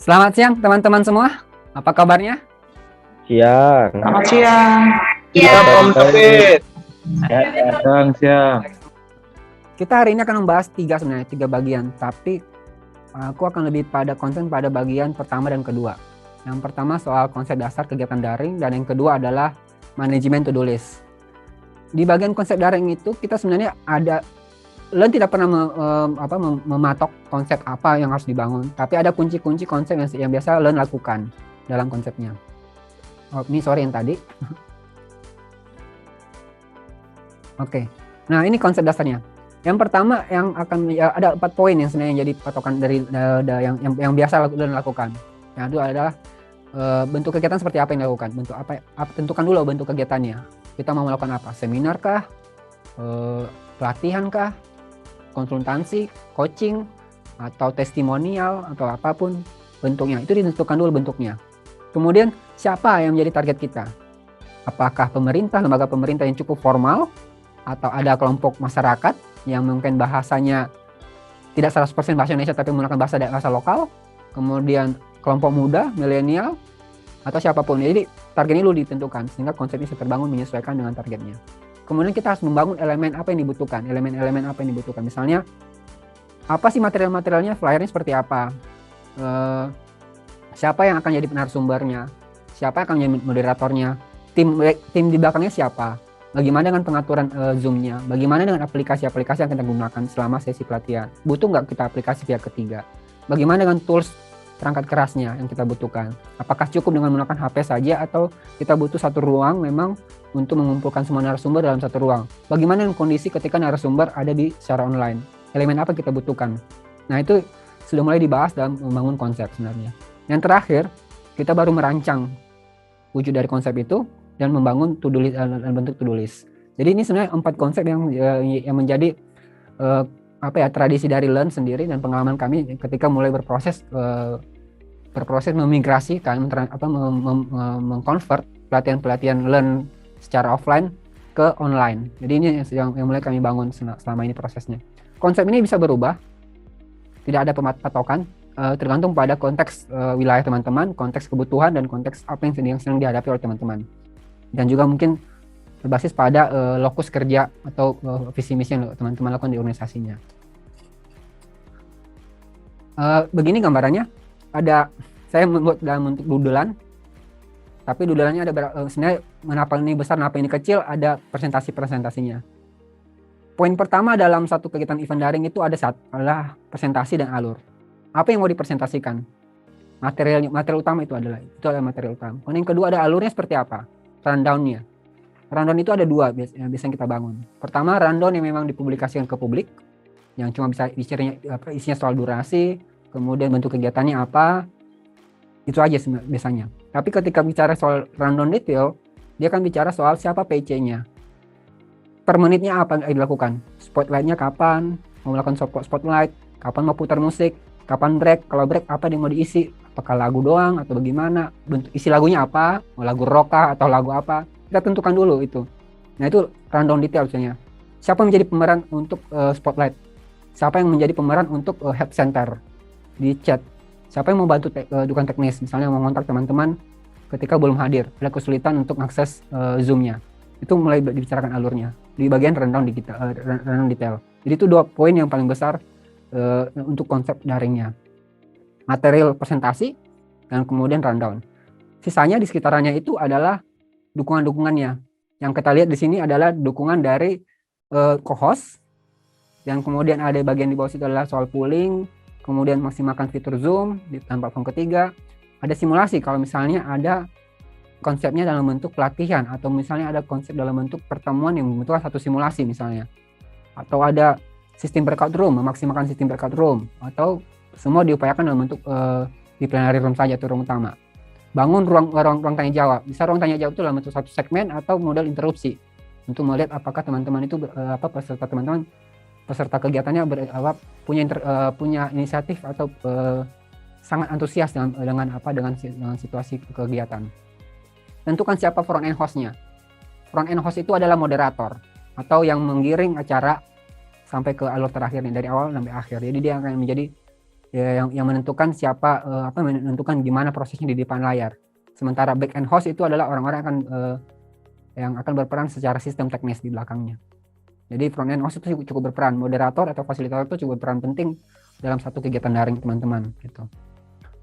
Selamat siang teman-teman semua. Apa kabarnya? Siang. Selamat siang. Siap, Om David. Siang. Kita hari ini akan membahas tiga bagian, tapi aku akan lebih pada konsen pada bagian pertama dan kedua. Yang pertama soal konsep dasar kegiatan daring, dan yang kedua adalah manajemen to-do list. Di bagian konsep daring itu kita sebenarnya Len tidak pernah mematok konsep apa yang harus dibangun, tapi ada kunci-kunci konsep yang biasa Len lakukan dalam konsepnya. Oh, ini sorry yang tadi. Oke. Nah, ini konsep dasarnya. Yang pertama yang akan ada 4 poin yang sebenarnya jadi patokan dari yang biasa Len lakukan. Yang itu adalah bentuk kegiatan seperti apa yang dilakukan, tentukan dulu bentuk kegiatannya. Kita mau melakukan apa? Seminar kah? Pelatihan kah? Konsultansi, coaching, atau testimonial, atau apapun bentuknya. Itu ditentukan dulu bentuknya. Kemudian siapa yang menjadi target kita? Apakah pemerintah, lembaga pemerintah yang cukup formal, atau ada kelompok masyarakat yang mungkin bahasanya tidak 100% bahasa Indonesia tapi menggunakan bahasa lokal, kemudian kelompok muda, milenial, atau siapapun. Jadi target ini dulu ditentukan sehingga konsep ini bisa terbangun menyesuaikan dengan targetnya. Kemudian kita harus membangun elemen apa yang dibutuhkan, elemen-elemen apa yang dibutuhkan. Misalnya, apa sih material-materialnya, flyernya seperti apa, siapa yang akan jadi narasumbernya, siapa yang akan jadi moderatornya, tim di belakangnya siapa, bagaimana dengan pengaturan Zoom-nya, bagaimana dengan aplikasi-aplikasi yang kita gunakan selama sesi pelatihan, butuh nggak kita aplikasi pihak ketiga, bagaimana dengan tools perangkat kerasnya yang kita butuhkan, apakah cukup dengan menggunakan HP saja atau kita butuh satu ruang memang untuk mengumpulkan semua narasumber dalam satu ruang. Bagaimana dengan kondisi ketika narasumber ada di secara online, elemen apa kita butuhkan. Nah, itu sudah mulai dibahas dalam membangun konsep sebenarnya. Yang terakhir, kita baru merancang wujud dari konsep itu dan membangun to-do list dalam bentuk to-do list. Jadi ini sebenarnya 4 konsep yang menjadi tradisi dari Len sendiri dan pengalaman kami ketika mulai berproses memigrasikan, mengkonvert pelatihan-pelatihan Len secara offline ke online. Jadi ini yang mulai kami bangun selama ini prosesnya. Konsep ini bisa berubah, tidak ada patokan, tergantung pada konteks wilayah teman-teman, konteks kebutuhan, dan konteks apa yang sedang dihadapi oleh teman-teman. Dan juga mungkin berbasis pada lokus kerja atau visi misi yang teman-teman lakukan di organisasinya. Begini gambarannya, saya membuat dalam bentuk doodle-an, tapi doodle-annya ada sebenarnya kenapa ini besar, kenapa ini kecil, ada presentasinya. Poin pertama dalam satu kegiatan event daring itu adalah presentasi dan alur. Apa yang mau dipresentasikan? Material utama itu adalah material utama. Kemudian yang kedua ada alurnya seperti apa? Rundown-nya. Rundown itu ada 2 yang bisa kita bangun. Pertama, rundown yang memang dipublikasikan ke publik, yang cuma bisa isinya soal durasi, kemudian bentuk kegiatannya apa, itu aja biasanya. Tapi ketika bicara soal rundown detail, dia akan bicara soal siapa PC-nya, per menitnya apa yang dilakukan, spotlight-nya kapan, mau melakukan spotlight, kapan mau putar musik, kapan break, kalau break apa yang mau diisi, apakah lagu doang atau bagaimana, bentuk isi lagunya apa, mau lagu rock atau lagu apa, kita tentukan dulu itu. Nah, itu rundown detail misalnya. Siapa yang menjadi pemeran untuk spotlight, siapa yang menjadi pemeran untuk help center di chat, siapa yang mau bantu dukungan teknis, misalnya mau ngontak teman-teman ketika belum hadir, ada kesulitan untuk akses Zoom-nya. Itu mulai dibicarakan alurnya di bagian rundown detail. Jadi itu 2 poin yang paling besar untuk konsep daringnya. Material presentasi dan kemudian rundown. Sisanya di sekitarnya itu adalah dukungan-dukungannya. Yang kita lihat di sini adalah dukungan dari co-host, dan kemudian ada bagian di bawah situ adalah soal pooling, kemudian maksimalkan fitur Zoom tanpa platform ketiga. Ada simulasi kalau misalnya ada konsepnya dalam bentuk pelatihan, atau misalnya ada konsep dalam bentuk pertemuan yang membutuhkan satu simulasi misalnya. Atau ada sistem breakout room, memaksimalkan sistem breakout room, atau semua diupayakan dalam bentuk di plenary room saja atau ruang utama. Bangun ruang tanya jawab. Bisa ruang tanya jawab itu dalam bentuk satu segmen atau model interupsi untuk melihat apakah teman-teman itu peserta kegiatannya punya inisiatif atau sangat antusias dengan situasi kegiatan. Tentukan siapa front end host-nya. Front end host itu adalah moderator atau yang menggiring acara sampai ke alur terakhir nih, dari awal sampai akhir. Jadi dia akan menjadi ya, yang menentukan siapa menentukan gimana prosesnya di depan layar. Sementara back end host itu adalah orang-orang yang akan berperan secara sistem teknis di belakangnya. Jadi front end host itu cukup berperan, moderator atau fasilitator itu cukup berperan penting dalam satu kegiatan daring teman-teman gitu.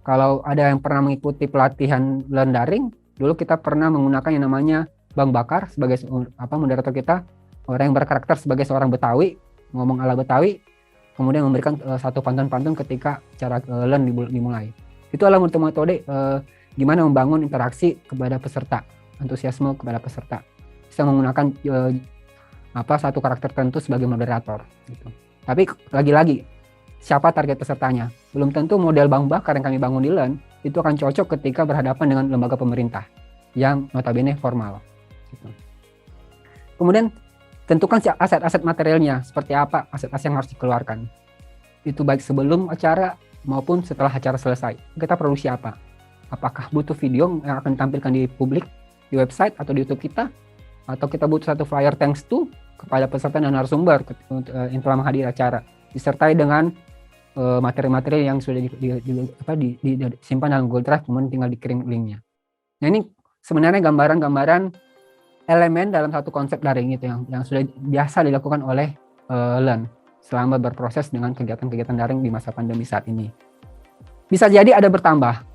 Kalau ada yang pernah mengikuti pelatihan Learn Daring, dulu kita pernah menggunakan yang namanya Bang Bakar sebagai moderator kita, orang yang berkarakter sebagai seorang Betawi, ngomong ala Betawi, kemudian memberikan satu pantun-pantun ketika cara Learn dimulai. Itu adalah metode gimana membangun interaksi kepada peserta, antusiasme kepada peserta. Bisa menggunakan satu karakter tertentu sebagai moderator gitu. Tapi lagi-lagi siapa target pesertanya? Belum tentu model Bang Bakar yang kami bangun di Learn itu akan cocok ketika berhadapan dengan lembaga pemerintah yang notabene formal gitu. Kemudian tentukan aset-aset materialnya, seperti apa aset-aset yang harus dikeluarkan. Itu baik sebelum acara maupun setelah acara selesai. Kita produksi apa? Apakah butuh video yang akan ditampilkan di publik, di website atau di YouTube kita? Atau kita butuh satu flyer thanks to kepada peserta dan narasumber yang telah menghadiri acara, disertai dengan materi-materi yang sudah disimpan dalam Google Drive, kemudian tinggal dikirim linknya. Nah, ini sebenarnya gambaran-gambaran elemen dalam satu konsep daring itu yang sudah biasa dilakukan oleh Learn selama berproses dengan kegiatan-kegiatan daring di masa pandemi saat ini. Bisa jadi ada bertambah,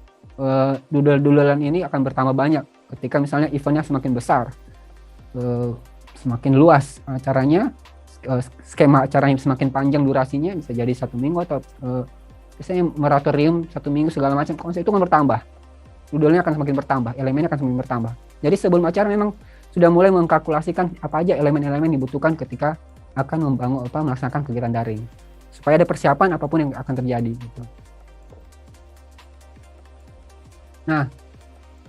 doodle-doodlean ini akan bertambah banyak ketika misalnya eventnya semakin besar, semakin luas acaranya, skema acaranya semakin panjang durasinya, bisa jadi 1 minggu atau biasanya moratorium 1 minggu segala macam, konsep itu akan bertambah, doodle-nya akan semakin bertambah, elemennya akan semakin bertambah. Jadi sebelum acara memang sudah mulai mengkalkulasikan apa aja elemen-elemen dibutuhkan ketika akan melaksanakan kegiatan daring, supaya ada persiapan apapun yang akan terjadi gitu. Nah,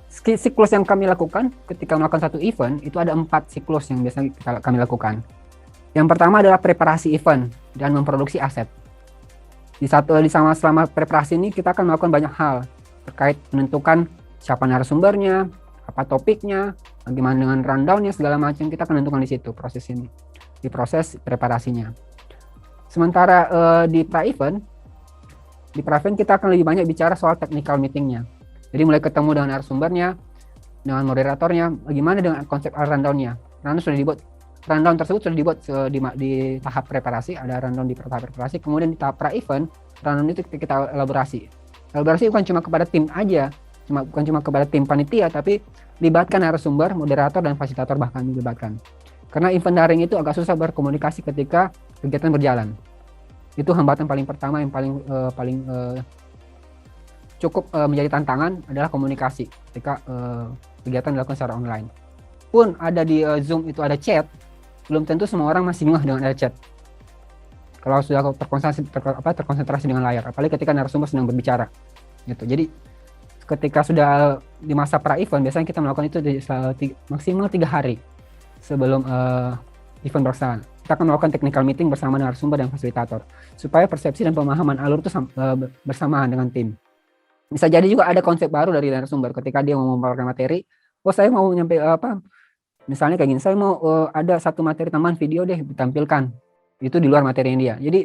siklus yang kami lakukan ketika melakukan satu event itu ada 4 siklus yang biasanya kami lakukan. Yang pertama adalah preparasi event dan memproduksi aset. Selama preparasi ini kita akan melakukan banyak hal terkait menentukan siapa narasumbernya, apa topiknya, bagaimana dengan rundown-nya, segala macam kita akan tentukan di situ proses ini, di proses preparasinya. Sementara di pra-event kita akan lebih banyak bicara soal technical meeting-nya. Jadi mulai ketemu dengan narasumbernya, dengan moderatornya, bagaimana dengan konsep rundown-nya. Rundown tersebut sudah dibuat di tahap preparasi, ada rundown di tahap preparasi, kemudian di tahap pra-event, rundown itu kita elaborasi. Elaborasi bukan cuma kepada tim aja, bukan cuma kepada tim panitia, tapi libatkan narasumber, moderator, dan fasilitator bahkan dilibatkan. Karena event daring itu agak susah berkomunikasi ketika kegiatan berjalan. Itu hambatan paling pertama yang paling cukup menjadi tantangan adalah komunikasi ketika kegiatan dilakukan secara online. Pun ada di Zoom itu ada chat, belum tentu semua orang masih ngeh dengan ada chat. Kalau sudah terkonsentrasi dengan layar, apalagi ketika narasumber sedang berbicara, gitu. Jadi ketika sudah di masa pra-event, biasanya kita melakukan itu maksimal 3 hari sebelum event berjalan. Kita akan melakukan technical meeting bersama narasumber dan fasilitator, supaya persepsi dan pemahaman alur itu bersamaan dengan tim. Bisa jadi juga ada konsep baru dari narasumber ketika dia mau memaparkan materi. Saya mau nyampe misalnya kayak gini, saya mau ada satu materi tambahan video deh ditampilkan. Itu di luar materi dia. Jadi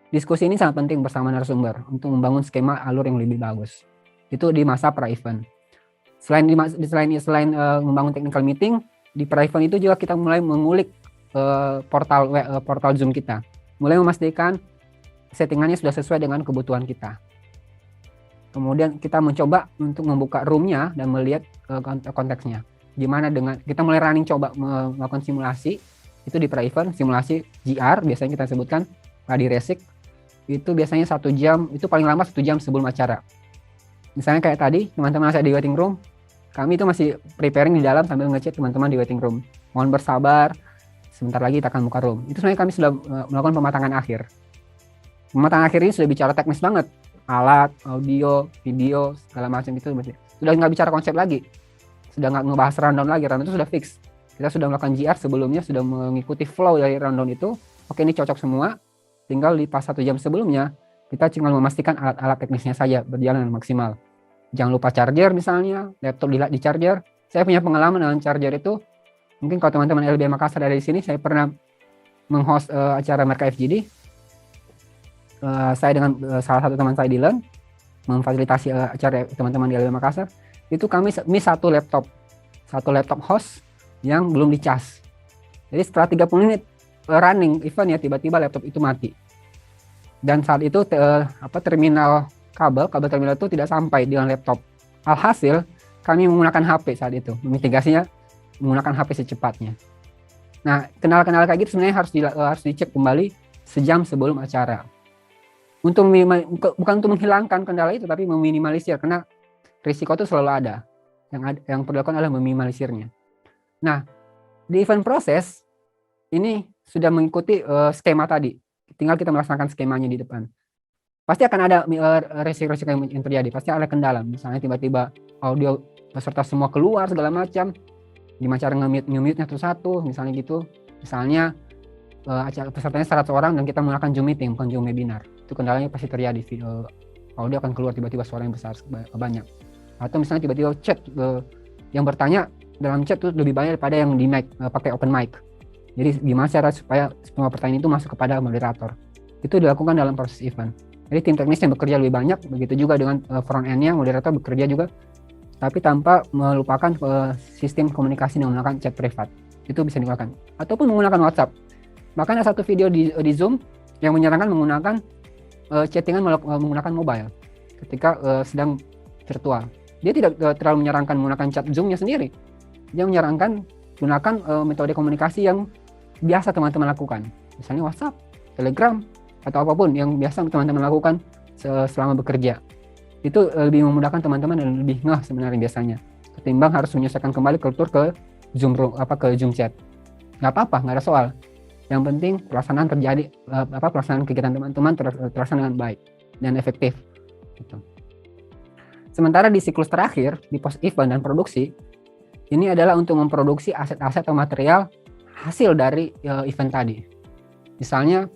diskusi ini sangat penting bersama narasumber untuk membangun skema alur yang lebih bagus. Itu di masa pra-event. Selain membangun technical meeting, di pra-event itu juga kita mulai mengulik portal Zoom kita. Mulai memastikan settingannya sudah sesuai dengan kebutuhan kita. Kemudian kita mencoba untuk membuka room-nya dan melihat konteksnya. Gimana dengan kita mulai running coba melakukan simulasi itu di pra-event, simulasi GR biasanya kita sebutkan Radi Resik. Itu biasanya 1 jam, itu paling lama 1 jam sebelum acara. Misalnya kayak tadi teman-teman saya di waiting room, kami itu masih preparing di dalam sambil ngechat teman-teman di waiting room. Mohon bersabar, sebentar lagi kita akan buka room. Itu sebenarnya kami sudah melakukan pematangan akhir. Pematangan akhir ini sudah bicara teknis banget, alat, audio, video, segala macam itu sudah nggak bicara konsep lagi, sudah nggak ngebahas rundown lagi. Rundown itu sudah fix. Kita sudah melakukan GR sebelumnya, sudah mengikuti flow dari rundown itu. Oke, ini cocok semua. Tinggal di pas 1 jam sebelumnya kita tinggal memastikan alat-alat teknisnya saja berjalan dengan maksimal. Jangan lupa charger misalnya, laptop di charger. Saya punya pengalaman dengan charger itu. Mungkin kalau teman-teman LB Makassar ada di sini, saya pernah meng-host acara Merka FGD. saya dengan salah satu teman saya Dylan memfasilitasi acara teman-teman di LB Makassar, itu kami miss satu laptop host yang belum dicas. Jadi setelah 30 menit running event ya, tiba-tiba laptop itu mati. Dan saat itu terminal kabel terminal itu tidak sampai dengan laptop. Alhasil kami menggunakan HP saat itu, mitigasinya menggunakan HP secepatnya. Nah, kendala-kendala kayak gitu sebenarnya harus dicek kembali sejam sebelum acara. Bukan untuk menghilangkan kendala itu, tapi meminimalisir, karena risiko itu selalu ada. Yang perlu dilakukan adalah meminimalisirnya. Nah, di event proses ini sudah mengikuti skema tadi. Tinggal kita melaksanakan skemanya di depan. Pasti akan ada resiko-resiko yang terjadi. Pasti ada kendala. Misalnya tiba-tiba audio peserta semua keluar segala macam. Gimana cara nge-mute-nya satu-satu, misalnya gitu. Misalnya acara pesertanya 100 orang dan kita menggunakan Zoom meeting, bukan Zoom webinar. Itu kendalanya pasti terjadi. Audio akan keluar tiba-tiba suara yang besar banyak. Atau misalnya tiba-tiba chat yang bertanya dalam chat itu lebih banyak daripada yang di mic, pakai open mic. Jadi gimana cara supaya semua pertanyaan itu masuk kepada moderator. Itu dilakukan dalam proses event. Jadi tim teknis yang bekerja lebih banyak, begitu juga dengan front end-nya, moderator bekerja juga, tapi tanpa melupakan sistem komunikasi dengan menggunakan chat privat. Itu bisa digunakan. Ataupun menggunakan WhatsApp. Bahkan ada satu video di Zoom yang menyarankan menggunakan chattingan menggunakan mobile ketika sedang virtual. Dia tidak terlalu menyarankan menggunakan chat Zoom-nya sendiri. Dia menyarankan gunakan metode komunikasi yang biasa teman-teman lakukan. Misalnya WhatsApp, Telegram, atau apapun yang biasa teman-teman lakukan selama bekerja. Itu lebih memudahkan teman-teman dan lebih ngeh sebenarnya biasanya. Ketimbang harus menyesuaikan kembali kultur ke Zoom chat. Nggak apa-apa, nggak ada soal. Yang penting pelaksanaan pelaksanaan kegiatan teman-teman terlaksana dengan baik dan efektif. Gitu. Sementara di siklus terakhir, di post event dan produksi, ini adalah untuk memproduksi aset-aset atau material hasil dari event tadi. Misalnya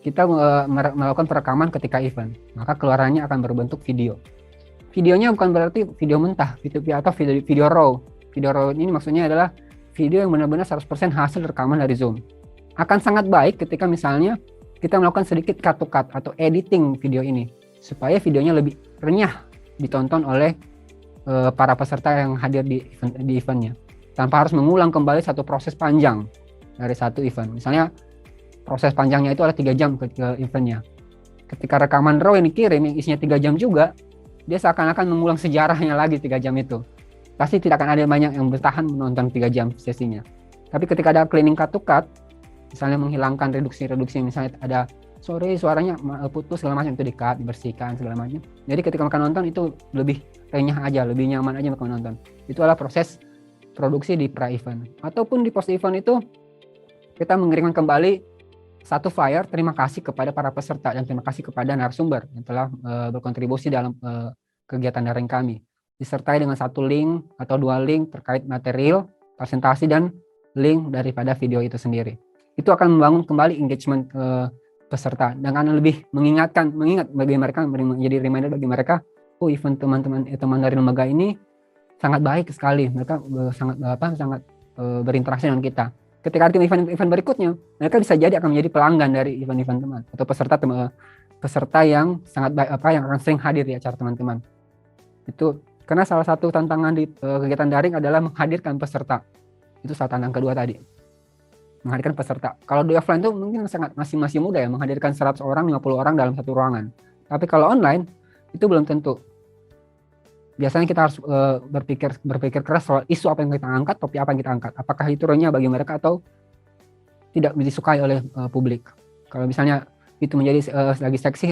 kita melakukan perekaman ketika event, maka keluarannya akan berbentuk video. Videonya bukan berarti video mentah, atau video raw. Video raw ini maksudnya adalah video yang benar-benar 100% hasil rekaman dari Zoom. Akan sangat baik ketika misalnya kita melakukan sedikit cut to cut atau editing video ini, supaya videonya lebih renyah ditonton oleh para peserta yang hadir di eventnya, tanpa harus mengulang kembali satu proses panjang dari satu event. Misalnya proses panjangnya itu ada 3 jam ke eventnya. Ketika rekaman raw yang dikirim yang isinya 3 jam juga, dia seakan-akan mengulang sejarahnya lagi 3 jam itu. Pasti tidak akan ada banyak yang bertahan menonton 3 jam sesinya. Tapi ketika ada cleaning cut to cut, misalnya menghilangkan reduksi, misalnya ada suaranya putus segala macam, itu di-cut, dibersihkan segala macam. Jadi ketika mereka nonton itu lebih renyah aja, lebih nyaman aja mereka menonton. Itu adalah proses produksi di pra-event. Ataupun di post-event itu kita mengirimkan kembali satu flyer terima kasih kepada para peserta dan terima kasih kepada narasumber yang telah berkontribusi dalam kegiatan daring kami. Disertai dengan satu link atau 2 link terkait material, presentasi, dan link daripada video itu sendiri. Itu akan membangun kembali engagement peserta dan akan lebih mengingat bagi mereka, menjadi reminder bagi mereka, oh event teman dari lembaga ini sangat baik sekali, mereka sangat berinteraksi dengan kita. Ketika tim event berikutnya, mereka bisa jadi akan menjadi pelanggan dari event-event teman atau peserta yang sangat baik, yang akan sering hadir di acara teman-teman. Itu karena salah satu tantangan di kegiatan daring adalah menghadirkan peserta. Itu salah tantangan kedua tadi. Menghadirkan peserta. Kalau di offline itu mungkin masih mudah ya, menghadirkan 100 orang, 50 orang dalam satu ruangan. Tapi kalau online itu belum tentu. Biasanya kita harus berpikir keras soal isu apa yang kita angkat, topik apa yang kita angkat. Apakah itu renyah bagi mereka atau tidak disukai oleh publik. Kalau misalnya itu menjadi lagi seksi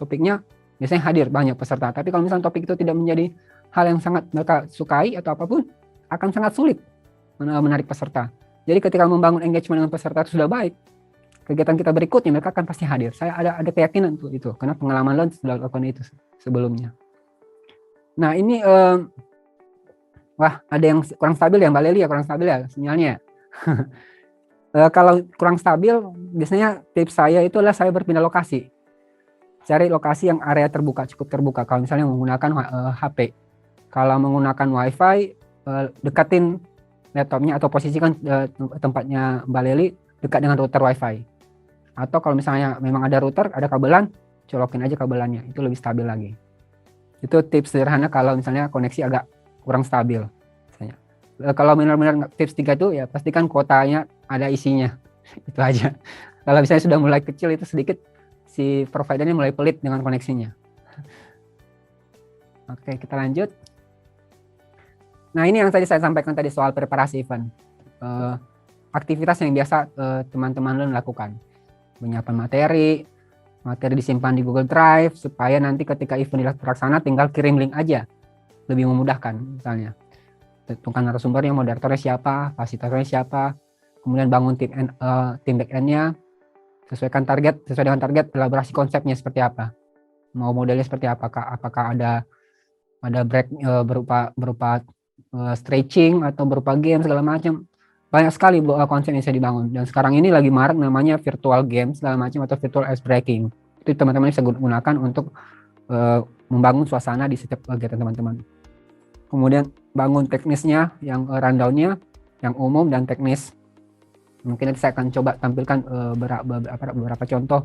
topiknya, biasanya hadir banyak peserta. Tapi kalau misalnya topik itu tidak menjadi hal yang sangat mereka sukai atau apapun, akan sangat sulit menarik peserta. Jadi ketika membangun engagement dengan peserta itu sudah baik, kegiatan kita berikutnya mereka akan pasti hadir. Saya ada keyakinan untuk itu, karena pengalaman lo sudah lakukan itu sebelumnya. Nah ini, ada yang kurang stabil ya Mbak Leli ya, kurang stabil ya sinyalnya. Kalau kurang stabil, biasanya tips saya itu adalah saya berpindah lokasi. Cari lokasi yang area terbuka, cukup terbuka. Kalau misalnya menggunakan HP. Kalau menggunakan WiFi, dekatin laptopnya atau posisikan tempatnya Mbak Leli dekat dengan router WiFi. Atau kalau misalnya memang ada router, ada kabelan, colokin aja kabelannya, itu lebih stabil lagi. Itu tips sederhana kalau misalnya koneksi agak kurang stabil. Misalnya. Kalau benar-benar tips 3 itu ya pastikan kuotanya ada isinya. Itu aja. Kalau misalnya sudah mulai kecil itu sedikit, si providernya mulai pelit dengan koneksinya. Oke, kita lanjut. Nah, ini yang tadi saya sampaikan tadi soal preparasi event. Aktivitas yang biasa teman-teman lo lakukan. Menyiapkan materi disimpan di Google Drive, supaya nanti ketika event terlaksana tinggal kirim link aja. Lebih memudahkan, misalnya. Tentukan narasumbernya, moderatornya siapa, fasilitatornya siapa, kemudian bangun tim back-end-nya, sesuai dengan target, elaborasi konsepnya seperti apa. Mau modelnya seperti apakah ada break berupa stretching atau berupa game segala macam. Banyak sekali konsep yang bisa dibangun, dan sekarang ini lagi marak namanya virtual game segala macam atau virtual ice breaking. Itu teman-teman bisa gunakan untuk membangun suasana di setiap kegiatan teman-teman. Kemudian bangun teknisnya, yang rundown-nya, yang umum dan teknis. Mungkin nanti saya akan coba tampilkan beberapa contoh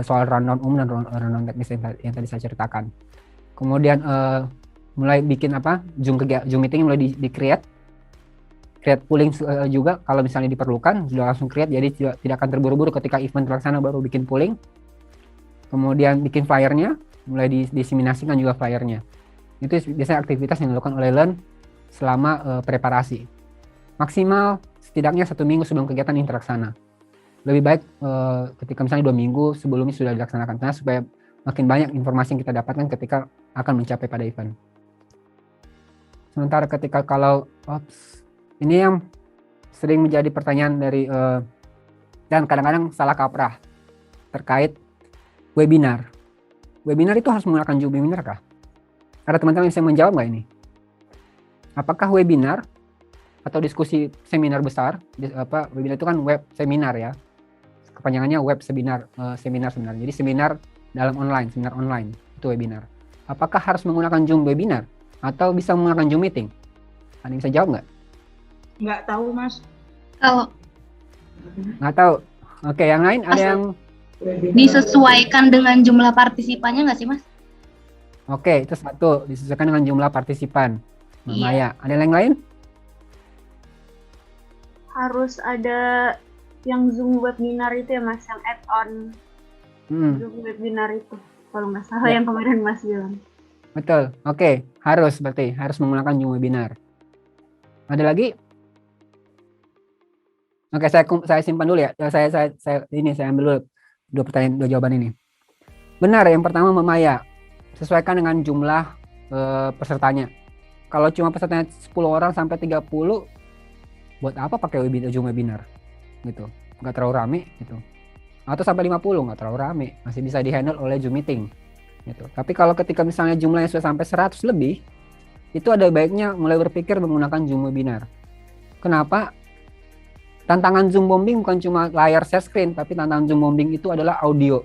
soal rundown umum dan rundown teknis yang tadi saya ceritakan. Kemudian mulai bikin Zoom meeting mulai di-create pooling juga kalau misalnya diperlukan, sudah langsung create, jadi tidak akan terburu-buru ketika event terlaksana baru bikin pooling. Kemudian bikin flyernya, mulai diseminasikan juga flyernya. Itu biasanya aktivitas yang dilakukan oleh Learn selama preparasi. Maksimal setidaknya 1 minggu sebelum kegiatan ini terlaksana. Lebih baik ketika misalnya 2 minggu sebelumnya sudah dilaksanakan, karena supaya makin banyak informasi yang kita dapatkan ketika akan mencapai pada event. Sementara ketika ini yang sering menjadi pertanyaan dari dan kadang-kadang salah kaprah terkait webinar. Webinar itu harus menggunakan Zoom webinar kah? Ada teman-teman yang bisa menjawab nggak ini? Apakah webinar atau diskusi seminar besar, webinar itu kan web seminar ya, kepanjangannya web seminar, seminar sebenarnya. Jadi seminar dalam seminar online itu webinar. Apakah harus menggunakan Zoom webinar atau bisa menggunakan Zoom meeting? Ada yang bisa jawab nggak? Nggak tahu, Mas. Kalau Nggak tahu. Oke, yang lain ada yang disesuaikan dengan jumlah partisipannya nggak sih, Mas? Oke, itu satu, disesuaikan dengan jumlah partisipan. Mbak Iya. Maya, ada yang lain? Harus ada yang Zoom webinar itu ya, Mas, yang add-on Zoom webinar itu. Kalau nggak salah Ya. yang kemarin Mas bilang. Betul. Oke, harus menggunakan Zoom webinar. Ada lagi? Oke, saya simpan dulu ya. Saya ambil dulu 2 jawaban ini. Benar, yang pertama Mbak Maya, sesuaikan dengan jumlah pesertanya. Kalau cuma pesertanya 10 orang sampai 30, buat apa pakai Zoom webinar? Gitu. Nggak terlalu rame gitu. Atau sampai 50 nggak terlalu rame, masih bisa dihandle oleh Zoom meeting. Gitu. Tapi kalau ketika misalnya jumlahnya sudah sampai 100 lebih, itu ada baiknya mulai berpikir menggunakan Zoom webinar. Kenapa? Tantangan Zoom bombing bukan cuma layar share screen, tapi tantangan Zoom bombing itu adalah audio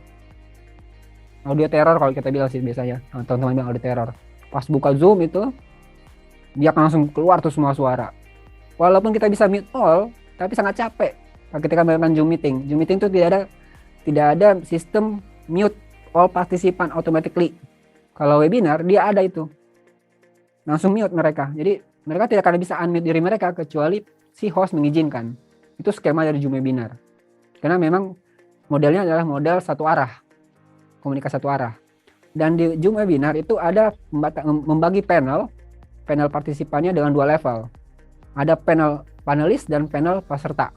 teror kalau kita bilang sih biasanya, teman-teman bilang audio teror. Pas buka Zoom itu dia akan langsung keluar tuh semua suara. Walaupun kita bisa mute all, tapi sangat capek ketika melakukan Zoom meeting. Zoom meeting itu tidak ada sistem mute all participant automatically. Kalau webinar dia ada itu, langsung mute mereka. Jadi mereka tidak akan bisa unmute diri mereka kecuali si host mengizinkan. Itu skema dari Zoom webinar. Karena memang modelnya adalah model satu arah, komunikasi satu arah. Dan di Zoom webinar itu ada membagi panel partisipannya dengan 2 level. Ada panel panelis dan panel peserta.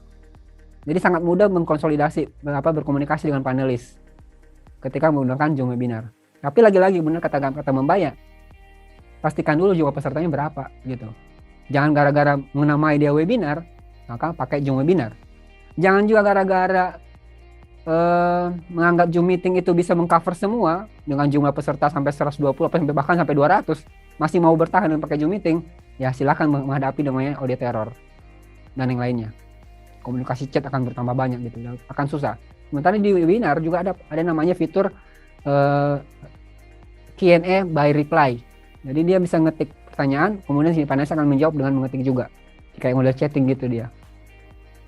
Jadi sangat mudah mengkonsolidasi, berkomunikasi dengan panelis ketika menggunakan Zoom webinar. Tapi lagi-lagi benar kata Mbak, pastikan dulu jumlah pesertanya berapa gitu. Jangan gara-gara menamai dia webinar, maka pakai Zoom webinar. Jangan juga gara-gara menganggap Zoom meeting itu bisa mengcover semua dengan jumlah peserta sampai 120 bahkan sampai 200, masih mau bertahan dengan pakai Zoom meeting, ya silakan menghadapi namanya audio teror dan yang lainnya. Komunikasi chat akan bertambah banyak gitu, akan susah. Sementara di webinar juga ada namanya fitur Q&A by reply. Jadi dia bisa ngetik pertanyaan, kemudian si panelis akan menjawab dengan mengetik juga. Kayak model chatting gitu dia.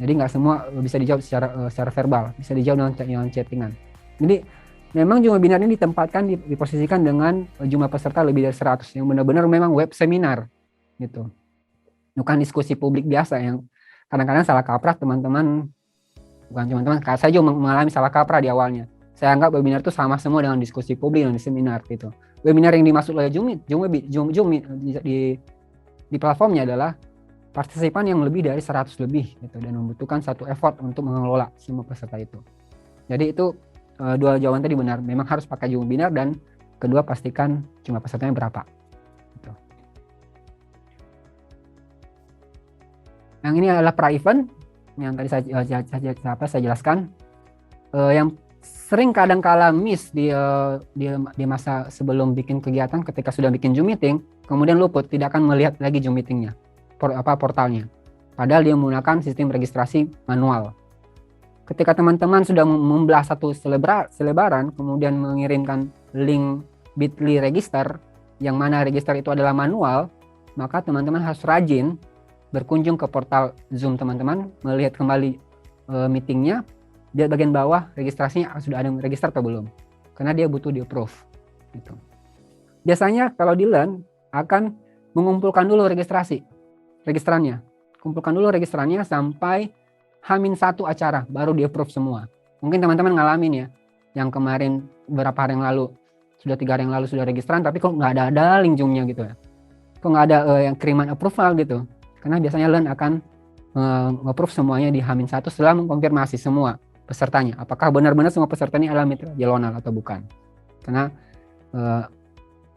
Jadi nggak semua bisa dijawab secara verbal, bisa dijawab dengan chattingan. Jadi memang Zoom webinar ini ditempatkan, diposisikan dengan jumlah peserta lebih dari 100, yang benar-benar memang web seminar gitu. Bukan diskusi publik biasa yang kadang-kadang salah kaprah teman-teman, bukan teman-teman, saya juga mengalami salah kaprah di awalnya. Saya anggap webinar itu sama semua dengan diskusi publik dan seminar gitu. Webinar yang dimaksud oleh Zoom di platformnya adalah partisipan yang lebih dari 100 lebih gitu, dan membutuhkan satu effort untuk mengelola semua peserta itu. Jadi itu dua jawaban tadi benar, memang harus pakai Zoom webinar, dan kedua pastikan jumlah pesertanya berapa. Gitu. Yang ini adalah pra-event yang tadi saya jelaskan, yang sering kadang-kala miss di masa sebelum bikin kegiatan. Ketika sudah bikin Zoom meeting, kemudian luput, tidak akan melihat lagi Zoom meetingnya, portalnya. Padahal dia menggunakan sistem registrasi manual. Ketika teman-teman sudah membelah satu selebaran, kemudian mengirimkan link bit.ly register, yang mana register itu adalah manual, maka teman-teman harus rajin berkunjung ke portal Zoom teman-teman, melihat kembali meetingnya, di bagian bawah registrasinya sudah ada yang register atau belum, karena dia butuh di approve gitu. Biasanya kalau di Learn akan mengumpulkan dulu registrannya, kumpulkan dulu registrannya sampai H-1 acara baru di approve semua. Mungkin teman-teman ngalamin ya, yang kemarin beberapa hari yang lalu, sudah 3 hari yang lalu sudah registran, tapi kok nggak ada link Zoom-nya gitu ya, kok nggak ada yang kiriman approval gitu. Karena biasanya Learn akan nge-approve semuanya di H-1 setelah mengkonfirmasi semua pesertanya, apakah benar-benar semua peserta ini adalah mitra Jelonal atau bukan. Karena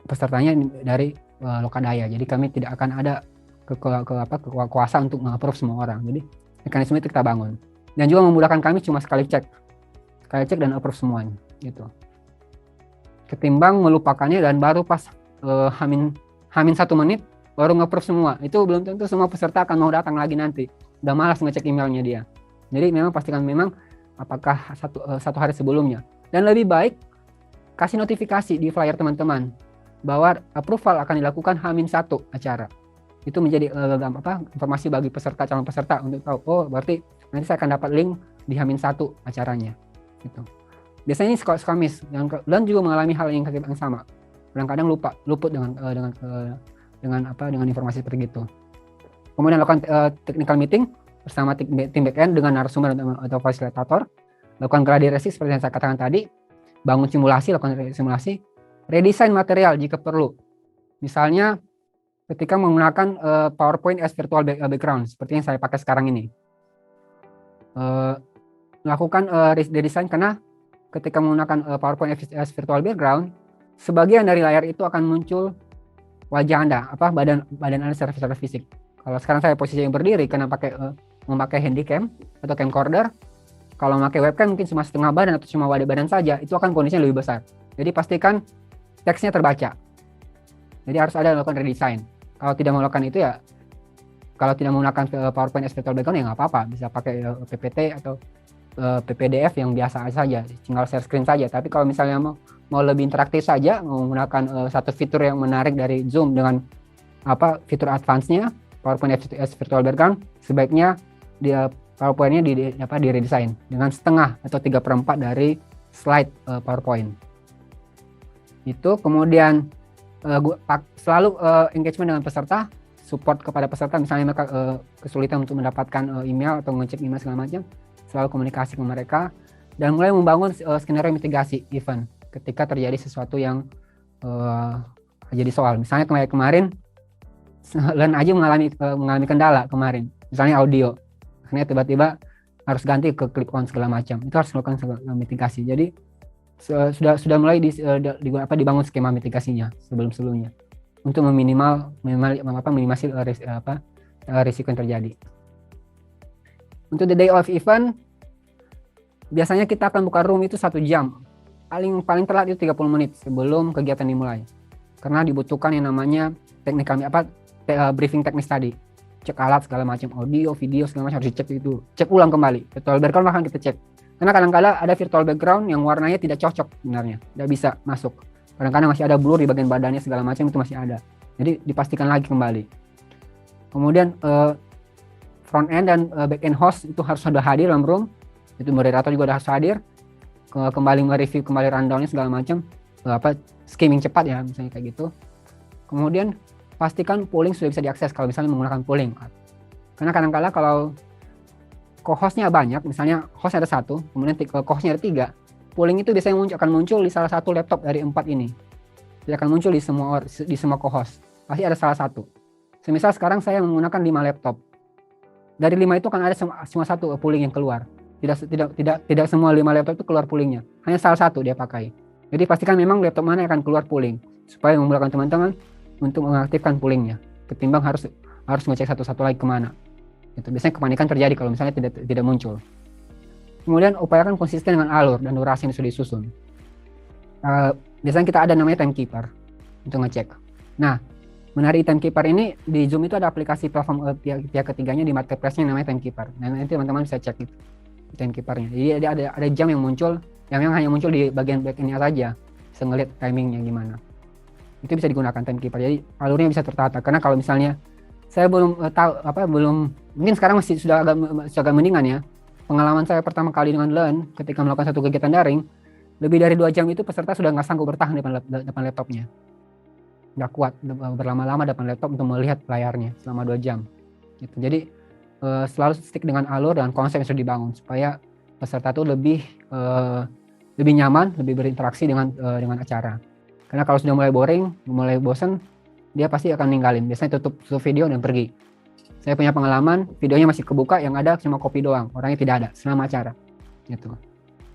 pesertanya dari Lokadaya, jadi kami tidak akan ada kekuasaan untuk nge-approve semua orang. Jadi mekanisme itu kita bangun, dan juga memudahkan kami cuma sekali cek dan approve semuanya gitu. Ketimbang melupakannya dan baru pas H-1 menit baru nge-approve semua, itu belum tentu semua peserta akan mau datang lagi nanti. Udah malas ngecek emailnya dia. Jadi memang pastikan memang apakah satu hari sebelumnya. Dan lebih baik kasih notifikasi di flyer teman-teman bahwa approval akan dilakukan H-1 acara. Itu menjadi informasi bagi calon peserta untuk tahu, oh berarti nanti saya akan dapat link di H-1 acaranya. Gitu. Biasanya ini suka miss, dan juga mengalami hal yang sama. Kadang-kadang luput dengan informasi seperti itu. Kemudian lakukan technical meeting bersama tim backend dengan narasumber atau fasilitator. Lakukan gladi-resi seperti yang saya katakan tadi. Bangun simulasi, lakukan simulasi. Redesign material jika perlu. Misalnya ketika menggunakan PowerPoint as virtual background seperti yang saya pakai sekarang ini. Lakukan redesign, karena ketika menggunakan PowerPoint as virtual background, sebagian dari layar itu akan muncul wajah Anda, badan Anda secara fisik. Kalau sekarang saya posisi yang berdiri karena memakai handycam atau camcorder. Kalau memakai webcam mungkin cuma setengah badan atau cuma badan saja, itu akan kondisinya lebih besar. Jadi pastikan teksnya terbaca. Jadi harus ada melakukan redesign. Kalau tidak melakukan itu ya, kalau tidak menggunakan PowerPoint as virtual background ya nggak apa-apa, bisa pakai PPT atau PPDF yang biasa saja, tinggal share screen saja. Tapi kalau misalnya mau lebih interaktif saja, menggunakan satu fitur yang menarik dari Zoom dengan fitur advance-nya, PowerPoint as virtual background, sebaiknya dia PowerPoint-nya di redesign dengan setengah atau 3/4 dari slide PowerPoint. Itu kemudian selalu engagement dengan peserta, support kepada peserta, misalnya mereka kesulitan untuk mendapatkan email atau ngecek email segala macam, selalu komunikasi ke mereka, dan mulai membangun skenario mitigasi event ketika terjadi sesuatu yang jadi soal. Misalnya kemarin Learn aja mengalami kendala kemarin, misalnya audio, akhirnya tiba-tiba harus ganti ke clip on segala macam, itu harus melakukan mitigasi. Jadi sudah mulai dibangun skema mitigasinya sebelumnya untuk minimasi risiko yang terjadi. Untuk the day of event, biasanya kita akan buka room itu 1 jam, paling telat itu 30 menit sebelum kegiatan dimulai, karena dibutuhkan yang namanya briefing teknis tadi, cek alat segala macam, audio, video segala macam harus dicek, itu cek ulang kembali. Virtual background bahkan kita cek, karena kadang-kadang ada virtual background yang warnanya tidak cocok sebenarnya, tidak bisa masuk. Kadang-kadang masih ada blur di bagian badannya segala macam, itu masih ada. Jadi dipastikan lagi kembali. Kemudian front end dan back end host itu harus sudah hadir dalam room. Itu moderator juga harus hadir. Kembali mereview, kembali rundownnya segala macam. Skimming cepat ya, misalnya kayak gitu. Kemudian pastikan polling sudah bisa diakses kalau misalnya menggunakan polling. Karena kadang-kala kalau co-hostnya banyak, misalnya host ada 1, kemudian co-hostnya ada 3, polling itu biasanya akan muncul di salah satu laptop dari 4 ini. Tidak akan muncul di semua co-host. Pasti ada salah satu. Semisal sekarang saya menggunakan 5 laptop. Dari 5 itu akan ada cuma satu polling yang keluar. Tidak semua 5 laptop itu keluar pollingnya. Hanya salah satu dia pakai. Jadi pastikan memang laptop mana yang akan keluar polling supaya memudahkan teman-teman untuk mengaktifkan pollingnya. Ketimbang harus ngecek satu-satu lagi kemana. Itu biasanya kepanikan terjadi kalau misalnya tidak muncul. Kemudian upayakan konsisten dengan alur dan durasi yang sudah disusun. Biasanya kita ada namanya timekeeper untuk ngecek. Nah, menarik timekeeper ini di Zoom itu ada aplikasi platform pihak ketiganya di marketplace-nya namanya timekeeper. Nah, nanti teman-teman bisa cek itu timekeepernya. Jadi ada jam yang muncul yang hanya muncul di bagian back end-nya saja. Bisa ngeliat timingnya gimana. Itu bisa digunakan timekeeper. Jadi alurnya bisa tertata. Karena kalau misalnya saya belum mungkin sekarang masih sudah agak mendingan ya. Pengalaman saya pertama kali dengan Learn ketika melakukan satu kegiatan daring, lebih dari 2 jam itu peserta sudah nggak sanggup bertahan depan laptopnya. Nggak kuat berlama-lama depan laptop untuk melihat layarnya selama 2 jam. Gitu. Jadi selalu stick dengan alur dan konsep yang sudah dibangun supaya peserta itu lebih nyaman, lebih berinteraksi dengan acara. Karena kalau sudah mulai boring, mulai bosan, dia pasti akan ninggalin. Biasanya tutup video dan pergi. Saya punya pengalaman, videonya masih kebuka, yang ada cuma copy doang, orangnya tidak ada selama acara. Gitu.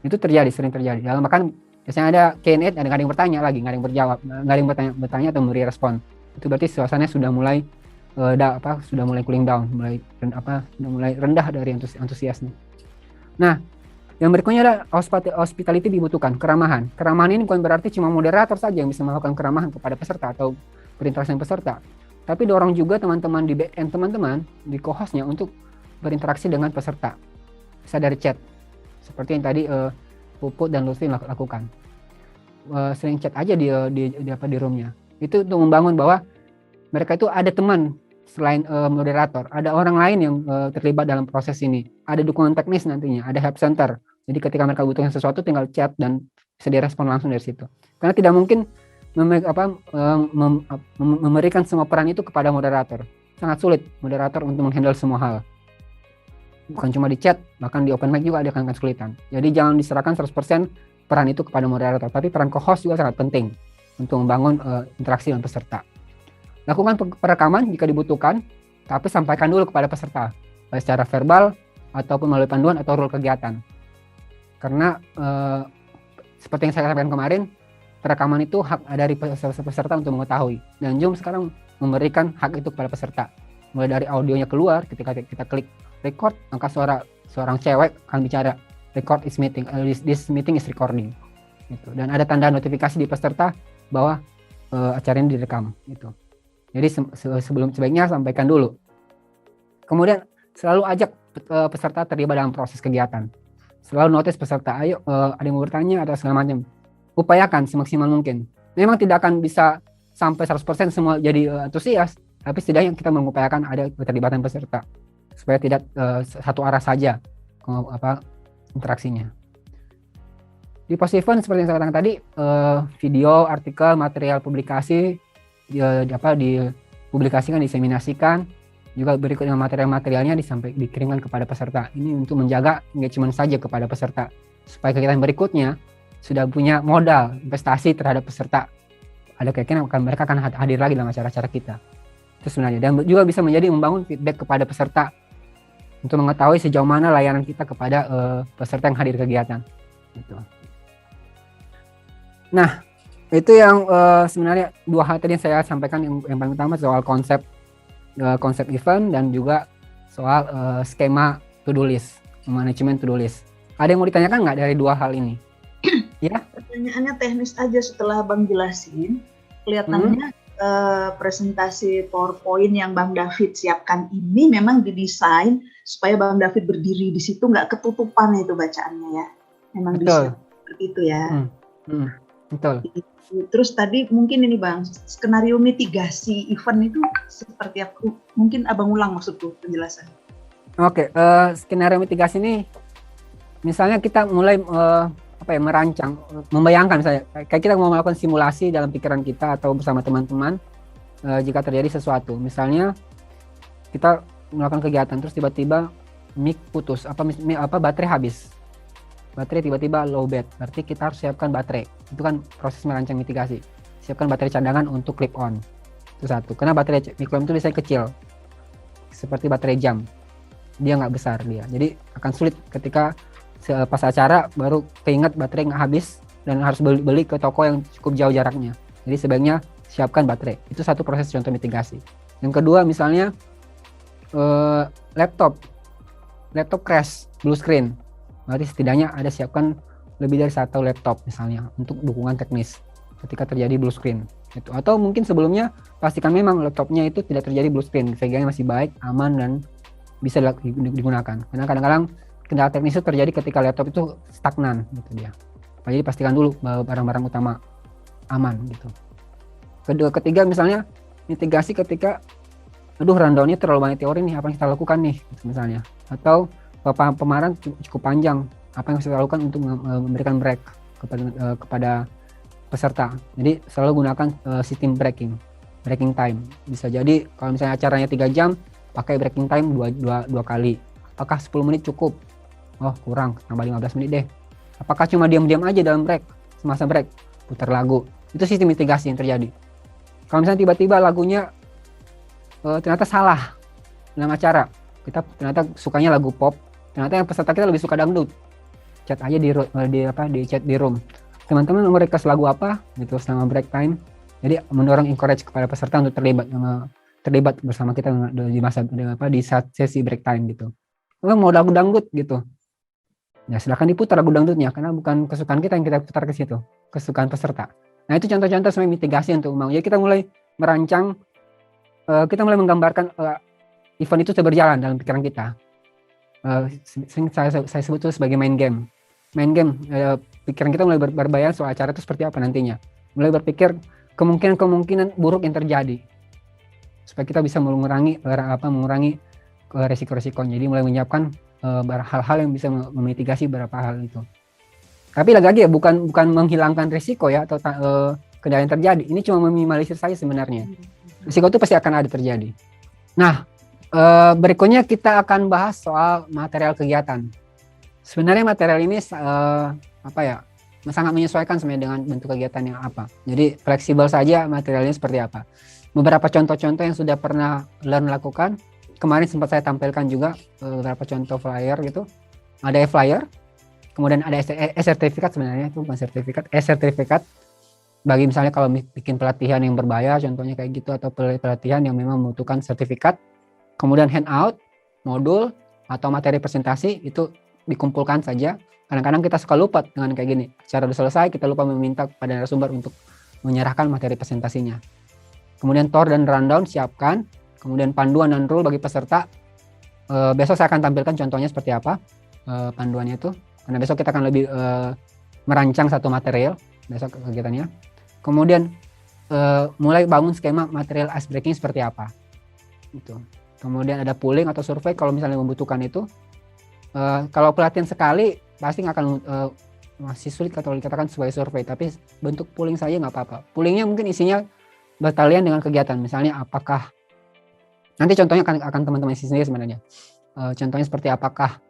Itu sering terjadi. Dalam bahkan biasanya ada Q&A, ada yang bertanya lagi, nggak ada yang berjawab, nggak ada yang bertanya atau memberi respon. Itu berarti suasananya sudah mulai sudah mulai cooling down, sudah mulai rendah dari antusiasnya. Nah, yang berikutnya adalah hospitality dibutuhkan, keramahan. Keramahan ini bukan berarti cuma moderator saja yang bisa melakukan keramahan kepada peserta atau berinteraksi dengan peserta. Tapi dorong juga teman-teman di back end, teman-teman di co-hostnya untuk berinteraksi dengan peserta. Bisa dari chat, seperti yang tadi Puput dan Lutfi lakukan. Sering chat aja di roomnya. Itu untuk membangun bahwa mereka itu ada teman selain moderator, ada orang lain yang terlibat dalam proses ini. Ada dukungan teknis nantinya, ada help center. Jadi ketika mereka butuhkan sesuatu tinggal chat dan bisa direspon langsung dari situ. Karena tidak mungkin memberikan semua peran itu kepada moderator. Sangat sulit moderator untuk menghandle semua hal. Bukan cuma di chat, bahkan di open mic juga ada akan kesulitan. Jadi jangan diserahkan 100% peran itu kepada moderator, tapi peran co-host juga sangat penting untuk membangun interaksi dengan peserta. Lakukan perekaman jika dibutuhkan, tapi sampaikan dulu kepada peserta, baik secara verbal ataupun melalui panduan atau rule kegiatan. Karena seperti yang saya sampaikan kemarin, perekaman itu hak dari peserta untuk mengetahui. Dan Zoom sekarang memberikan hak itu kepada peserta. Mulai dari audionya keluar, ketika kita klik record, maka seorang cewek akan bicara, record is meeting, this meeting is recording. Gitu. Dan ada tanda notifikasi di peserta bahwa acara ini direkam. Gitu. Jadi sebaiknya sampaikan dulu. Kemudian selalu ajak peserta terlibat dalam proses kegiatan. Selalu notice peserta, ayo ada yang mau bertanya atau segala macam. Upayakan semaksimal mungkin. Memang tidak akan bisa sampai 100% semua jadi antusias, tapi setidaknya kita mengupayakan ada keterlibatan peserta supaya tidak satu arah saja interaksinya. Di post event seperti yang saya katakan tadi, video, artikel, material publikasi dipublikasikan, diseminasikan, juga berikut dengan material-materialnya dikirimkan kepada peserta. Ini untuk menjaga engagement saja kepada peserta supaya kegiatan berikutnya sudah punya modal investasi terhadap peserta. Ada keyakinan mereka akan hadir lagi dalam acara-acara kita. Itu sebenarnya. Dan juga bisa menjadi membangun feedback kepada peserta untuk mengetahui sejauh mana layanan kita kepada peserta yang hadir kegiatan. Gitu. Nah, itu yang sebenarnya 2 hal tadi yang saya sampaikan, yang paling utama soal konsep event dan juga soal skema to-do list, manajemen to-do list. Ada yang mau ditanyakan nggak dari 2 hal ini? Ya. Pertanyaannya teknis aja setelah Bang jelasin, kelihatannya presentasi PowerPoint yang Bang David siapkan ini memang didesain supaya Bang David berdiri di situ nggak ketutupan itu bacaannya ya. Memang desain seperti itu ya. Betul. Terus tadi mungkin ini Bang, skenario mitigasi event itu seperti apa? Mungkin Abang ulang maksudku penjelasan. Oke, skenario mitigasi ini misalnya kita mulai merancang, membayangkan misalnya kayak kita mau melakukan simulasi dalam pikiran kita atau bersama teman-teman jika terjadi sesuatu. Misalnya kita melakukan kegiatan terus tiba-tiba mic putus, baterai habis. Baterai tiba-tiba low bat, berarti kita harus siapkan baterai. Itu kan proses merancang mitigasi. Siapkan baterai cadangan untuk clip on. Itu satu. Karena baterai Microam itu biasanya kecil. Seperti baterai jam. Dia nggak besar dia. Jadi akan sulit ketika pas acara baru keinget baterai nggak habis dan harus beli ke toko yang cukup jauh jaraknya. Jadi sebaiknya siapkan baterai. Itu satu proses contoh mitigasi. Yang kedua misalnya laptop crash, blue screen. Berarti setidaknya ada siapkan lebih dari satu laptop misalnya untuk dukungan teknis ketika terjadi blue screen. Itu. Atau mungkin sebelumnya pastikan memang laptopnya itu tidak terjadi blue screen, VGA masih baik, aman dan bisa digunakan. Karena kadang-kadang kendala teknis itu terjadi ketika laptop itu stagnan gitu dia. Jadi pastikan dulu bahwa barang-barang utama aman gitu. Ketiga misalnya mitigasi ketika rundownnya terlalu banyak teori nih, apa yang kita lakukan nih gitu misalnya. Atau pemaparan cukup panjang, apa yang kita lakukan untuk memberikan break kepada peserta. Jadi selalu gunakan sistem breaking time. Bisa jadi kalau misalnya acaranya 3 jam, pakai breaking time dua kali. Apakah 10 menit cukup? Oh kurang, tambah 15 menit deh. Apakah cuma diam-diam aja dalam break, semasa break, putar lagu. Itu sistem mitigasi yang terjadi. Kalau misalnya tiba-tiba lagunya ternyata salah dalam acara, kita ternyata sukanya lagu pop, ternyata yang peserta kita lebih suka dangdut, chat aja di chat di room, teman-teman mau request lagu apa gitu selama break time. Jadi mendorong encourage kepada peserta untuk terlibat bersama kita di saat sesi break time gitu. Mau lagu dangdut gitu, ya silakan diputar lagu dangdutnya karena bukan kesukaan kita yang kita putar ke situ, kesukaan peserta. Nah itu contoh-contoh sebenarnya mitigasi untuk mau. Jadi kita mulai merancang, kita mulai menggambarkan event itu berjalan dalam pikiran kita. Saya sebut itu sebagai main game. Pikiran kita mulai berbayang soal acara itu seperti apa nantinya. Mulai berpikir kemungkinan buruk yang terjadi supaya kita bisa mengurangi resiko-resikonya. Jadi mulai menyiapkan hal-hal yang bisa memitigasi beberapa hal itu. Tapi lagi-lagi ya bukan menghilangkan risiko ya atau kendala yang terjadi. Ini cuma meminimalisir saja sebenarnya. Risiko itu pasti akan ada terjadi. Nah, berikutnya kita akan bahas soal material kegiatan. Sebenarnya material ini sangat menyesuaikan sebenarnya dengan bentuk kegiatan yang apa. Jadi fleksibel saja materialnya seperti apa. Beberapa contoh-contoh yang sudah pernah Learn lakukan. Kemarin sempat saya tampilkan juga beberapa contoh flyer gitu. Ada e-flyer, kemudian ada e-sertifikat sebenarnya itu bukan sertifikat, e-sertifikat. Bagi misalnya kalau bikin pelatihan yang berbayar contohnya kayak gitu atau pelatihan yang memang membutuhkan sertifikat. Kemudian handout, modul atau materi presentasi itu dikumpulkan saja. Kadang-kadang kita suka lupa dengan kayak gini. Secara udah selesai kita lupa meminta kepada narasumber untuk menyerahkan materi presentasinya. Kemudian tour dan rundown siapkan. Kemudian panduan dan rule bagi peserta. Besok saya akan tampilkan contohnya seperti apa panduannya itu. Karena besok kita akan lebih merancang satu material besok kegiatannya. Kemudian mulai bangun skema material ice breaking seperti apa. Itu. Kemudian ada polling atau survei kalau misalnya membutuhkan itu. Kalau pelatihan sekali pasti akan masih sulit kalau dikatakan sebagai survei, tapi bentuk polling saja nggak apa-apa. Pollingnya mungkin isinya bertalian dengan kegiatan. Misalnya apakah nanti contohnya akan teman-teman isi sendiri sebenarnya. Contohnya seperti apakah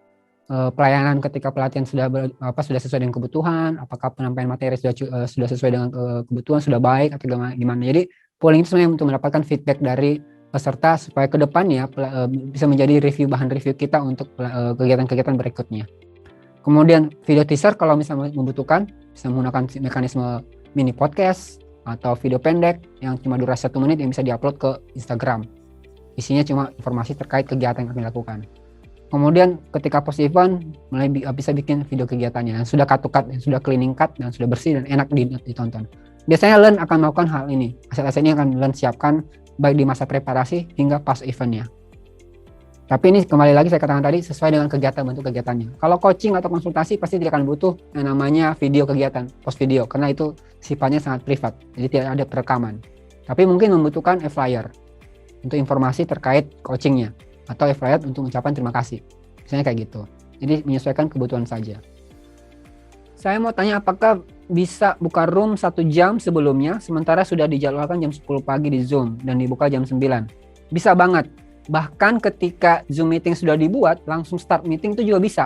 pelayanan ketika pelatihan sudah sesuai dengan kebutuhan, apakah penyampaian materi sudah sesuai dengan kebutuhan, sudah baik atau gimana. Jadi polling itu sebenarnya untuk mendapatkan feedback dari peserta supaya ke depannya bisa menjadi bahan review kita untuk kegiatan-kegiatan berikutnya. Kemudian video teaser kalau misalnya membutuhkan bisa menggunakan mekanisme mini podcast atau video pendek yang cuma durasi 1 menit yang bisa diupload ke Instagram. Isinya cuma informasi terkait kegiatan yang kami lakukan. Kemudian ketika post event mulai bisa bikin video kegiatannya yang sudah cut, yang sudah cleaning cut dan sudah bersih dan enak ditonton. Biasanya Learn akan melakukan hal ini. Aset-aset ini akan Learn siapkan baik di masa preparasi hingga pas eventnya. Tapi ini kembali lagi saya katakan tadi sesuai dengan kegiatan bentuk kegiatannya. Kalau coaching atau konsultasi pasti tidak akan butuh yang namanya video kegiatan, post video karena itu sifatnya sangat privat. Jadi tidak ada perekaman. Tapi mungkin membutuhkan e-flyer untuk informasi terkait coachingnya atau FYI untuk ucapan terima kasih. Misalnya kayak gitu. Jadi menyesuaikan kebutuhan saja. Saya mau tanya, apakah bisa buka room 1 jam sebelumnya sementara sudah dijadwalkan jam 10 pagi di Zoom dan dibuka jam 9? Bisa banget. Bahkan ketika Zoom meeting sudah dibuat, langsung start meeting itu juga bisa.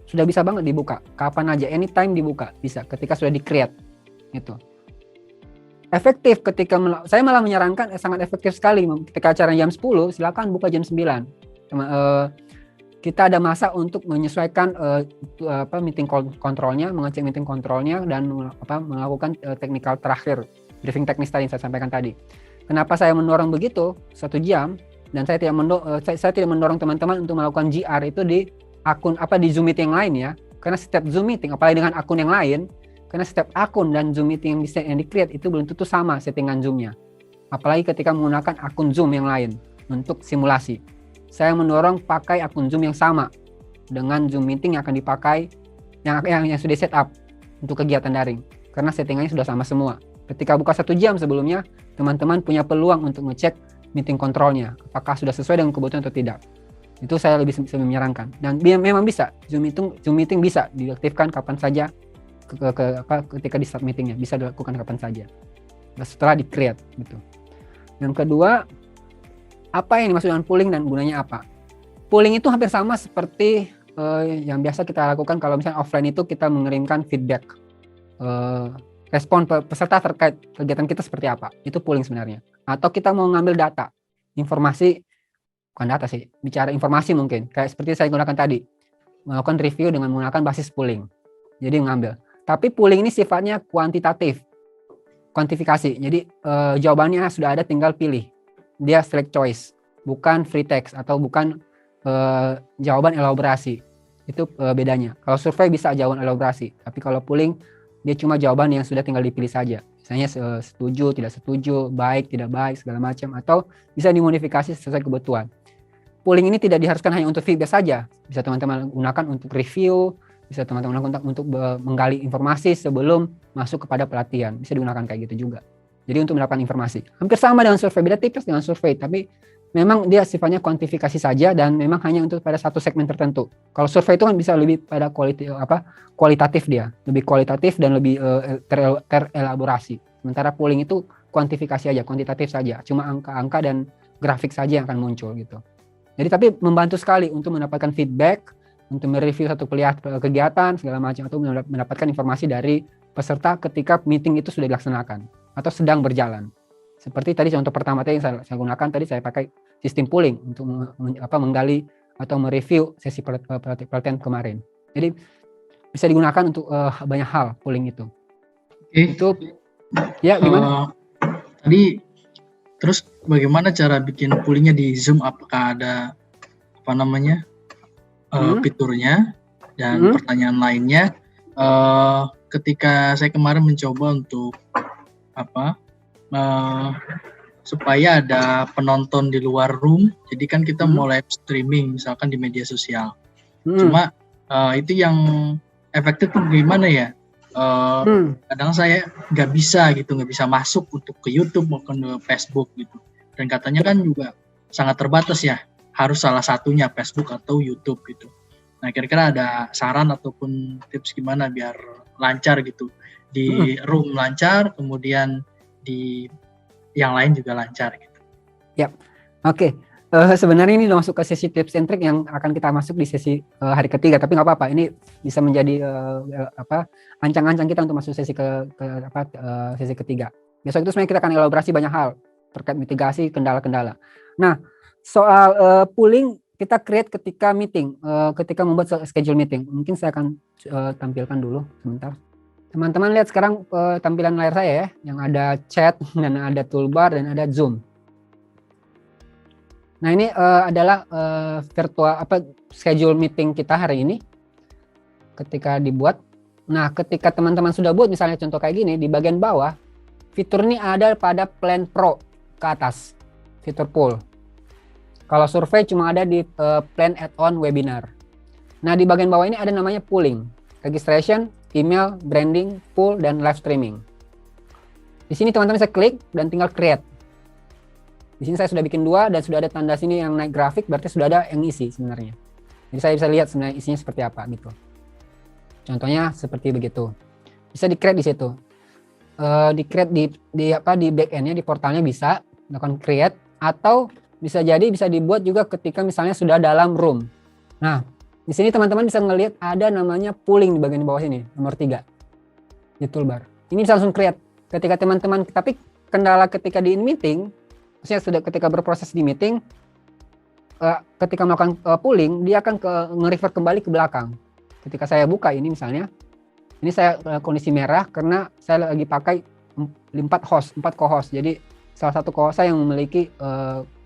Sudah bisa banget dibuka. Kapan aja, anytime dibuka. Bisa, ketika sudah di-create. Gitu. Efektif ketika, saya malah menyarankan sangat efektif sekali. Ketika acara jam 10, silakan buka jam 9. Kita ada masa untuk menyesuaikan meeting kontrolnya, mengecek meeting kontrolnya, dan melakukan technical terakhir, briefing teknis tadi yang saya sampaikan tadi. Kenapa saya mendorong begitu 1 jam, dan saya tidak mendorong teman-teman untuk melakukan GR itu di akun di Zoom meeting yang lain ya, karena setiap Zoom meeting, apalagi dengan akun yang lain, karena setiap akun dan Zoom meeting yang di-create itu belum tentu sama settingan Zoom-nya, apalagi ketika menggunakan akun Zoom yang lain untuk simulasi. Saya mendorong pakai akun Zoom yang sama dengan Zoom meeting yang akan dipakai, yang sudah set up untuk kegiatan daring, karena settingannya sudah sama semua. Ketika buka 1 jam sebelumnya, teman-teman punya peluang untuk ngecek meeting kontrolnya, apakah sudah sesuai dengan kebutuhan atau tidak. Itu saya lebih menyarankan. Dan memang bisa, Zoom meeting bisa diaktifkan kapan saja ketika di start meetingnya, bisa dilakukan kapan saja setelah di-create gitu. Yang kedua, apa yang dimaksud dengan pooling dan gunanya apa? Pooling itu hampir sama seperti yang biasa kita lakukan kalau misalnya offline itu kita mengirimkan feedback, respon peserta terkait kegiatan kita seperti apa. Itu pooling sebenarnya. Atau kita mau ngambil data, informasi, bukan data sih, bicara informasi mungkin. Kayak seperti saya gunakan tadi, melakukan review dengan menggunakan basis pooling. Jadi mengambil. Tapi pooling ini sifatnya kuantitatif, kuantifikasi. Jadi jawabannya sudah ada, tinggal pilih. Dia select choice, bukan free text atau bukan jawaban elaborasi. Itu bedanya. Kalau survei bisa jawaban elaborasi, tapi kalau pooling dia cuma jawaban yang sudah tinggal dipilih saja. Misalnya setuju, tidak setuju, baik, tidak baik, segala macam, atau bisa dimodifikasi sesuai kebutuhan. Pooling ini tidak diharuskan hanya untuk feedback saja. Bisa teman-teman gunakan untuk review, bisa teman-teman gunakan untuk menggali informasi sebelum masuk kepada pelatihan. Bisa digunakan kayak gitu juga. Jadi untuk mendapatkan informasi. Hampir sama dengan survei, beda tipis dengan survei, tapi memang dia sifatnya kuantifikasi saja dan memang hanya untuk pada satu segmen tertentu. Kalau survei itu kan bisa lebih pada kualitatif dia, lebih kualitatif dan lebih terelaborasi. Sementara pooling itu kuantifikasi aja, kuantitatif saja, cuma angka-angka dan grafik saja yang akan muncul gitu. Jadi tapi membantu sekali untuk mendapatkan feedback, untuk mereview satu kegiatan segala macam, atau mendapatkan informasi dari peserta ketika meeting itu sudah dilaksanakan atau sedang berjalan. Seperti tadi contoh pertama tadi yang saya gunakan, tadi saya pakai sistem pooling untuk menggali atau mereview sesi pelatihan kemarin. Jadi bisa digunakan untuk banyak hal pooling itu. Itu ya gimana? Tadi terus bagaimana cara bikin poolingnya di Zoom? Apakah ada fiturnya? Dan pertanyaan lainnya, ketika saya kemarin mencoba untuk supaya ada penonton di luar room, jadi kan kita mau live streaming misalkan di media sosial. Cuma itu yang efektif tuh gimana ya? Kadang saya nggak bisa masuk untuk ke YouTube maupun ke Facebook gitu. Dan katanya kan juga sangat terbatas ya, harus salah satunya Facebook atau YouTube gitu. Nah, kira-kira ada saran ataupun tips gimana biar lancar gitu, di room lancar, kemudian di yang lain juga lancar gitu. Ya, oke. Sebenarnya ini udah masuk ke sesi tips and trick yang akan kita masuk di sesi hari ketiga, tapi nggak apa-apa. Ini bisa menjadi ancang-ancang kita untuk masuk sesi sesi ketiga. Besok itu sebenarnya kita akan elaborasi banyak hal terkait mitigasi kendala-kendala. Nah, soal pooling kita create ketika meeting, ketika membuat schedule meeting. Mungkin saya akan tampilkan dulu sebentar. Teman-teman lihat sekarang tampilan layar saya ya, yang ada chat dan ada toolbar dan ada Zoom. Nah, ini adalah virtual schedule meeting kita hari ini ketika dibuat. Nah, ketika teman-teman sudah buat misalnya contoh kayak gini, di bagian bawah fitur ini ada pada Plan Pro ke atas, fitur poll. Kalau survei cuma ada di Plan Add-on Webinar. Nah, di bagian bawah ini ada namanya pooling, registration, email, branding, pool, dan live streaming. Di sini teman-teman bisa klik dan tinggal create. Di sini saya sudah bikin 2 dan sudah ada tanda sini yang naik grafik, berarti sudah ada yang isi sebenarnya. Jadi saya bisa lihat sebenarnya isinya seperti apa gitu. Contohnya seperti begitu. Bisa di-create di situ. Di-create di back end-nya, di portalnya bisa melakukan create, atau bisa jadi bisa dibuat juga ketika misalnya sudah dalam room. Nah, di sini teman-teman bisa ngelihat ada namanya pooling di bagian bawah sini, nomor 3 di toolbar. Ini bisa langsung create ketika teman-teman, tapi kendala ketika di meeting, maksudnya sudah ketika berproses di meeting, ketika melakukan pooling, dia akan nge-refer kembali ke belakang. Ketika saya buka ini misalnya, ini saya kondisi merah karena saya lagi pakai 4 co-host. Jadi salah satu co-host saya yang memiliki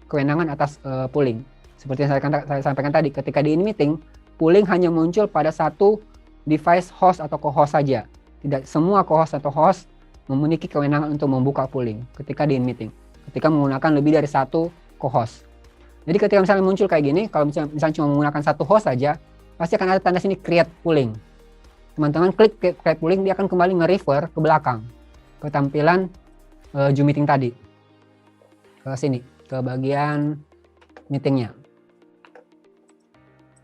kewenangan atas pooling. Seperti yang saya sampaikan tadi, ketika di meeting, pooling hanya muncul pada satu device host atau co-host saja. Tidak semua co-host atau host memiliki kewenangan untuk membuka pooling ketika di meeting. Ketika menggunakan lebih dari satu co-host. Jadi ketika misalnya muncul kayak gini, kalau misalnya cuma menggunakan satu host saja, pasti akan ada tanda sini create pooling. Teman-teman klik create pooling, dia akan kembali nge-refer ke belakang, ke tampilan Zoom meeting tadi. Ke sini, ke bagian meetingnya.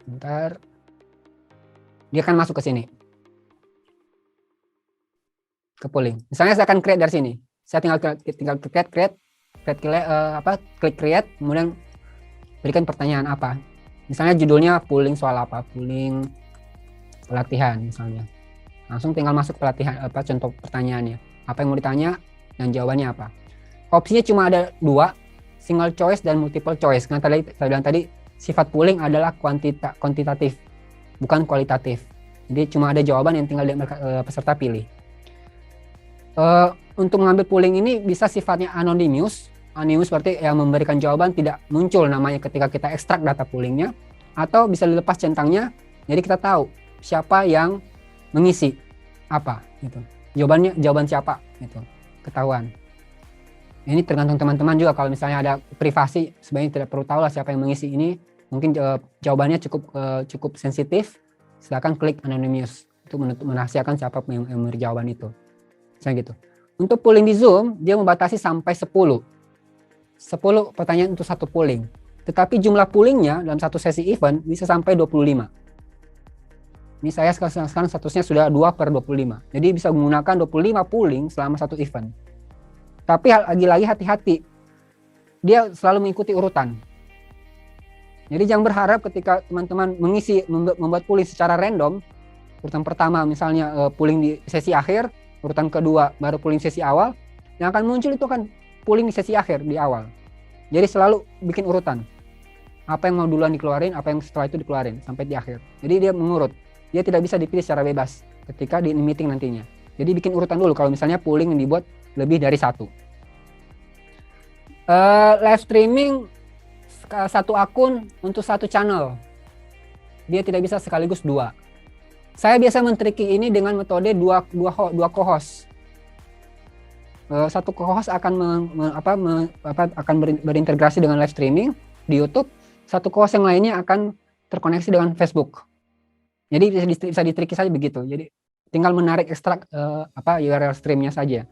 Bentar. Dia akan masuk ke sini. Ke pooling. Misalnya saya akan create dari sini. Saya tinggal klik create, kemudian berikan pertanyaan apa. Misalnya judulnya pooling soal apa? Pooling pelatihan misalnya. Langsung tinggal masuk pelatihan contoh pertanyaannya. Apa yang mau ditanya dan jawabannya apa. Opsinya cuma ada 2, single choice dan multiple choice. Karena tadi saya bilang tadi sifat pooling adalah kuantitatif, bukan kualitatif. Jadi cuma ada jawaban yang tinggal peserta pilih. Untuk mengambil pooling ini bisa sifatnya anonymous. Anonymous berarti yang memberikan jawaban tidak muncul namanya ketika kita ekstrak data poolingnya, atau bisa dilepas centangnya, jadi kita tahu siapa yang mengisi apa gitu. Jawaban siapa gitu, ketahuan. Ini tergantung teman-teman juga, kalau misalnya ada privasi sebenarnya tidak perlu tahu lah siapa yang mengisi ini, mungkin jawabannya cukup sensitif, silakan klik anonymous untuk merahasiakan siapa yang memberi jawaban itu. Misalnya gitu. Untuk pooling di Zoom dia membatasi sampai 10 pertanyaan untuk satu pooling. Tetapi jumlah poolingnya dalam satu sesi event bisa sampai 25. Ini saya sekarang statusnya sudah 2/25. Jadi bisa menggunakan 25 pooling selama satu event. Tapi lagi-lagi hati-hati. Dia selalu mengikuti urutan. Jadi jangan berharap ketika teman-teman membuat pooling secara random, urutan pertama misalnya pooling di sesi akhir, urutan kedua baru pooling sesi awal, yang akan muncul itu kan pooling di sesi akhir di awal. Jadi selalu bikin urutan. Apa yang mau duluan dikeluarin, apa yang setelah itu dikeluarin sampai di akhir. Jadi dia mengurut. Dia tidak bisa dipilih secara bebas ketika di meeting nantinya. Jadi bikin urutan dulu kalau misalnya pooling yang dibuat lebih dari 1. Live streaming satu akun untuk satu channel. Dia tidak bisa sekaligus 2. Saya biasa men-tricking ini dengan metode dua co-host. Satu co-host akan berintegrasi dengan live streaming di YouTube. Satu co-host yang lainnya akan terkoneksi dengan Facebook. Jadi bisa di-tricky saja begitu. Jadi tinggal menarik ekstrak URL streamnya saja.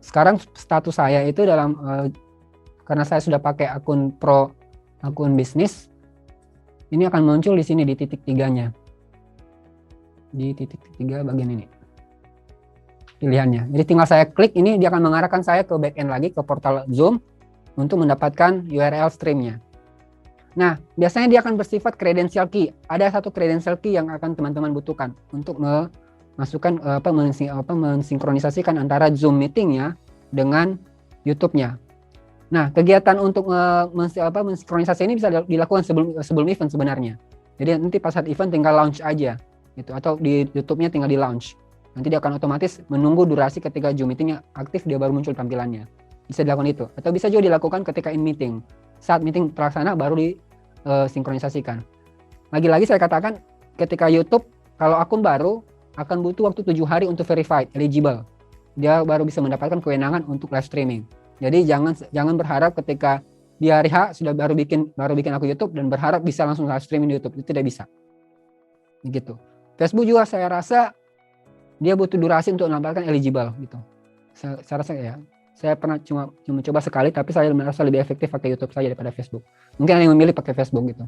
Sekarang status saya itu karena saya sudah pakai akun pro, akun bisnis, ini akan muncul di sini di titik 3-nya. Di titik 3 bagian ini. Pilihannya. Jadi tinggal saya klik ini, dia akan mengarahkan saya ke backend lagi, ke portal Zoom untuk mendapatkan URL streamnya. Nah, biasanya dia akan bersifat credential key. Ada satu credential key yang akan teman-teman butuhkan untuk memasukkan mensinkronisasikan antara Zoom meetingnya dengan YouTube-nya. Nah, kegiatan untuk mensinkronisasi ini bisa dilakukan sebelum event sebenarnya. Jadi nanti pas saat event tinggal launch aja, gitu. Atau di YouTube-nya tinggal di launch. Nanti dia akan otomatis menunggu durasi ketika Zoom meetingnya aktif, dia baru muncul tampilannya. Bisa dilakukan itu. Atau bisa juga dilakukan ketika in meeting. Saat meeting terlaksana baru disinkronisasikan. Lagi-lagi saya katakan ketika YouTube, kalau akun baru akan butuh waktu 7 hari untuk verified, eligible. Dia baru bisa mendapatkan kewenangan untuk live streaming. Jadi jangan berharap ketika di hari H sudah baru bikin akun YouTube dan berharap bisa langsung live streaming di YouTube. Itu tidak bisa. Begitu. Facebook juga saya rasa dia butuh durasi untuk mendapatkan eligible gitu. Saya rasa ya. Saya pernah cuma coba sekali, tapi saya merasa lebih efektif pakai YouTube saja daripada Facebook. Mungkin ada yang memilih pakai Facebook gitu.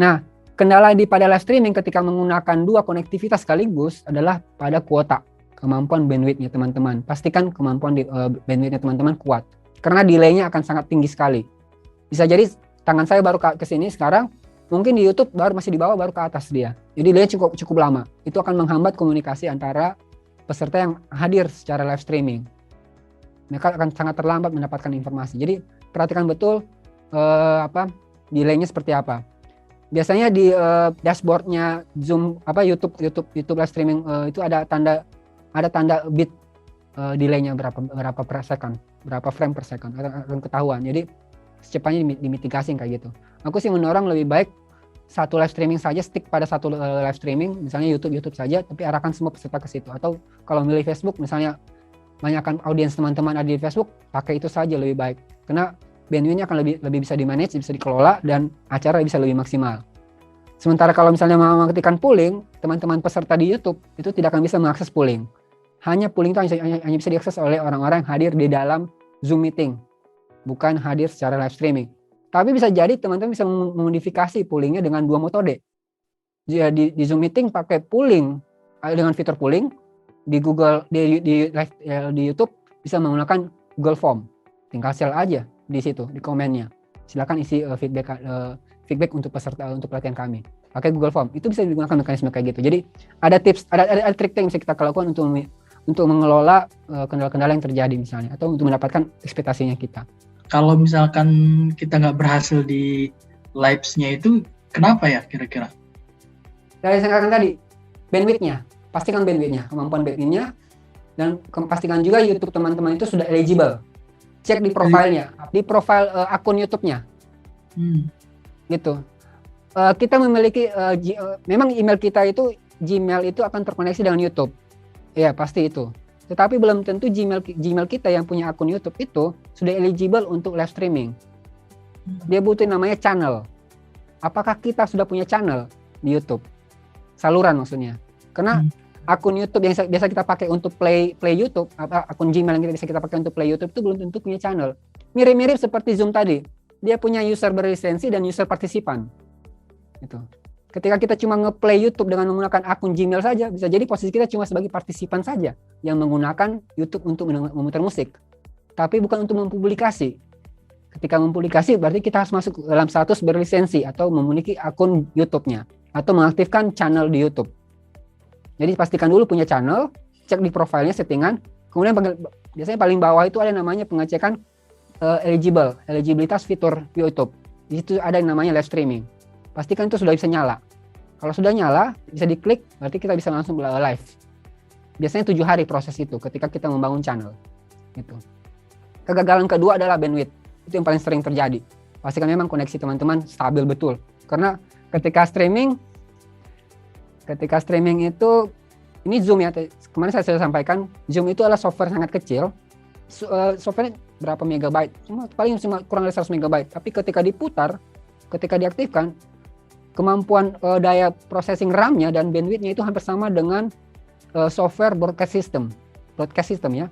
Nah, kendala pada live streaming ketika menggunakan dua konektivitas sekaligus adalah pada kuota, kemampuan bandwidth-nya teman-teman. Pastikan kemampuan bandwidth-nya teman-teman kuat. Karena delay-nya akan sangat tinggi sekali. Bisa jadi tangan saya baru ke sini sekarang, mungkin di YouTube masih di bawah, baru ke atas dia. Jadi delay cukup lama. Itu akan menghambat komunikasi antara peserta yang hadir secara live streaming. Mereka akan sangat terlambat mendapatkan informasi. Jadi perhatikan betul delay-nya seperti apa. Biasanya di dashboardnya Zoom YouTube live streaming itu ada tanda bit delay-nya berapa per second, berapa frame per second akan ketahuan. Jadi secepatnya dimitigasi kayak gitu. Aku sih mendorong lebih baik satu live streaming saja, stick pada satu live streaming, misalnya YouTube saja, tapi arahkan semua peserta ke situ. Atau kalau milih Facebook, misalnya banyakkan audiens teman-teman ada di Facebook, pakai itu saja lebih baik. Karena bandwidth-nya akan lebih bisa di-manage, bisa dikelola, dan acara bisa lebih maksimal. Sementara kalau misalnya mau mengetikkan polling, teman-teman peserta di YouTube itu tidak akan bisa mengakses polling. Hanya polling itu hanya bisa diakses oleh orang-orang yang hadir di dalam Zoom meeting, bukan hadir secara live streaming. Tapi bisa jadi teman-teman bisa memodifikasi pollingnya dengan dua metode. Jadi di Zoom meeting pakai polling dengan fitur polling, di Google di YouTube bisa menggunakan Google Form. Tinggal share aja di situ di komennya. Silakan isi feedback untuk peserta untuk pelatihan kami. Pakai Google Form. Itu bisa digunakan mekanisme kayak gitu. Jadi ada tips, ada trik yang bisa kita lakukan untuk mengelola kendala-kendala yang terjadi misalnya, atau untuk mendapatkan ekspektasinya kita. Kalau misalkan kita nggak berhasil di lives-nya itu, kenapa ya kira-kira? Dari saya katakan tadi, bandwidth-nya. Pastikan bandwidth-nya, kemampuan bandwidth-nya, dan pastikan juga YouTube teman-teman itu sudah eligible. Cek di profilnya, di profil akun YouTube-nya. Gitu. Kita memiliki, memang email kita itu, Gmail itu akan terkoneksi dengan YouTube. Ya, pasti itu. Tetapi belum tentu Gmail kita yang punya akun YouTube itu sudah eligible untuk live streaming. Dia butuh namanya channel. Apakah kita sudah punya channel di YouTube? Saluran maksudnya. Karena akun YouTube yang biasa kita pakai untuk play YouTube, akun Gmail yang bisa kita pakai untuk play YouTube itu belum tentu punya channel. Mirip-mirip seperti Zoom tadi. Dia punya user berlisensi dan user partisipan. Gitu. Ketika kita cuma nge-play YouTube dengan menggunakan akun Gmail saja, bisa jadi posisi kita cuma sebagai partisipan saja yang menggunakan YouTube untuk memutar musik. Tapi bukan untuk mempublikasi. Ketika mempublikasi berarti kita harus masuk dalam status berlisensi atau memiliki akun YouTube-nya atau mengaktifkan channel di YouTube. Jadi pastikan dulu punya channel, cek di profilnya settingan, kemudian biasanya paling bawah itu ada namanya pengecekan eligibilitas fitur YouTube. Di situ ada yang namanya live streaming. Pastikan itu sudah bisa nyala. Kalau sudah nyala, bisa diklik, berarti kita bisa langsung live. Biasanya 7 hari proses itu ketika kita membangun channel. Gitu. Kegagalan kedua adalah bandwidth. Itu yang paling sering terjadi. Pastikan memang koneksi teman-teman stabil betul. Karena ketika streaming itu, ini Zoom ya, kemarin saya sudah sampaikan, Zoom itu adalah software sangat kecil. Software berapa megabyte? Paling kurang dari 100 megabyte. Tapi ketika diputar, ketika diaktifkan, kemampuan daya processing RAM-nya dan bandwidth-nya itu hampir sama dengan software broadcast system ya,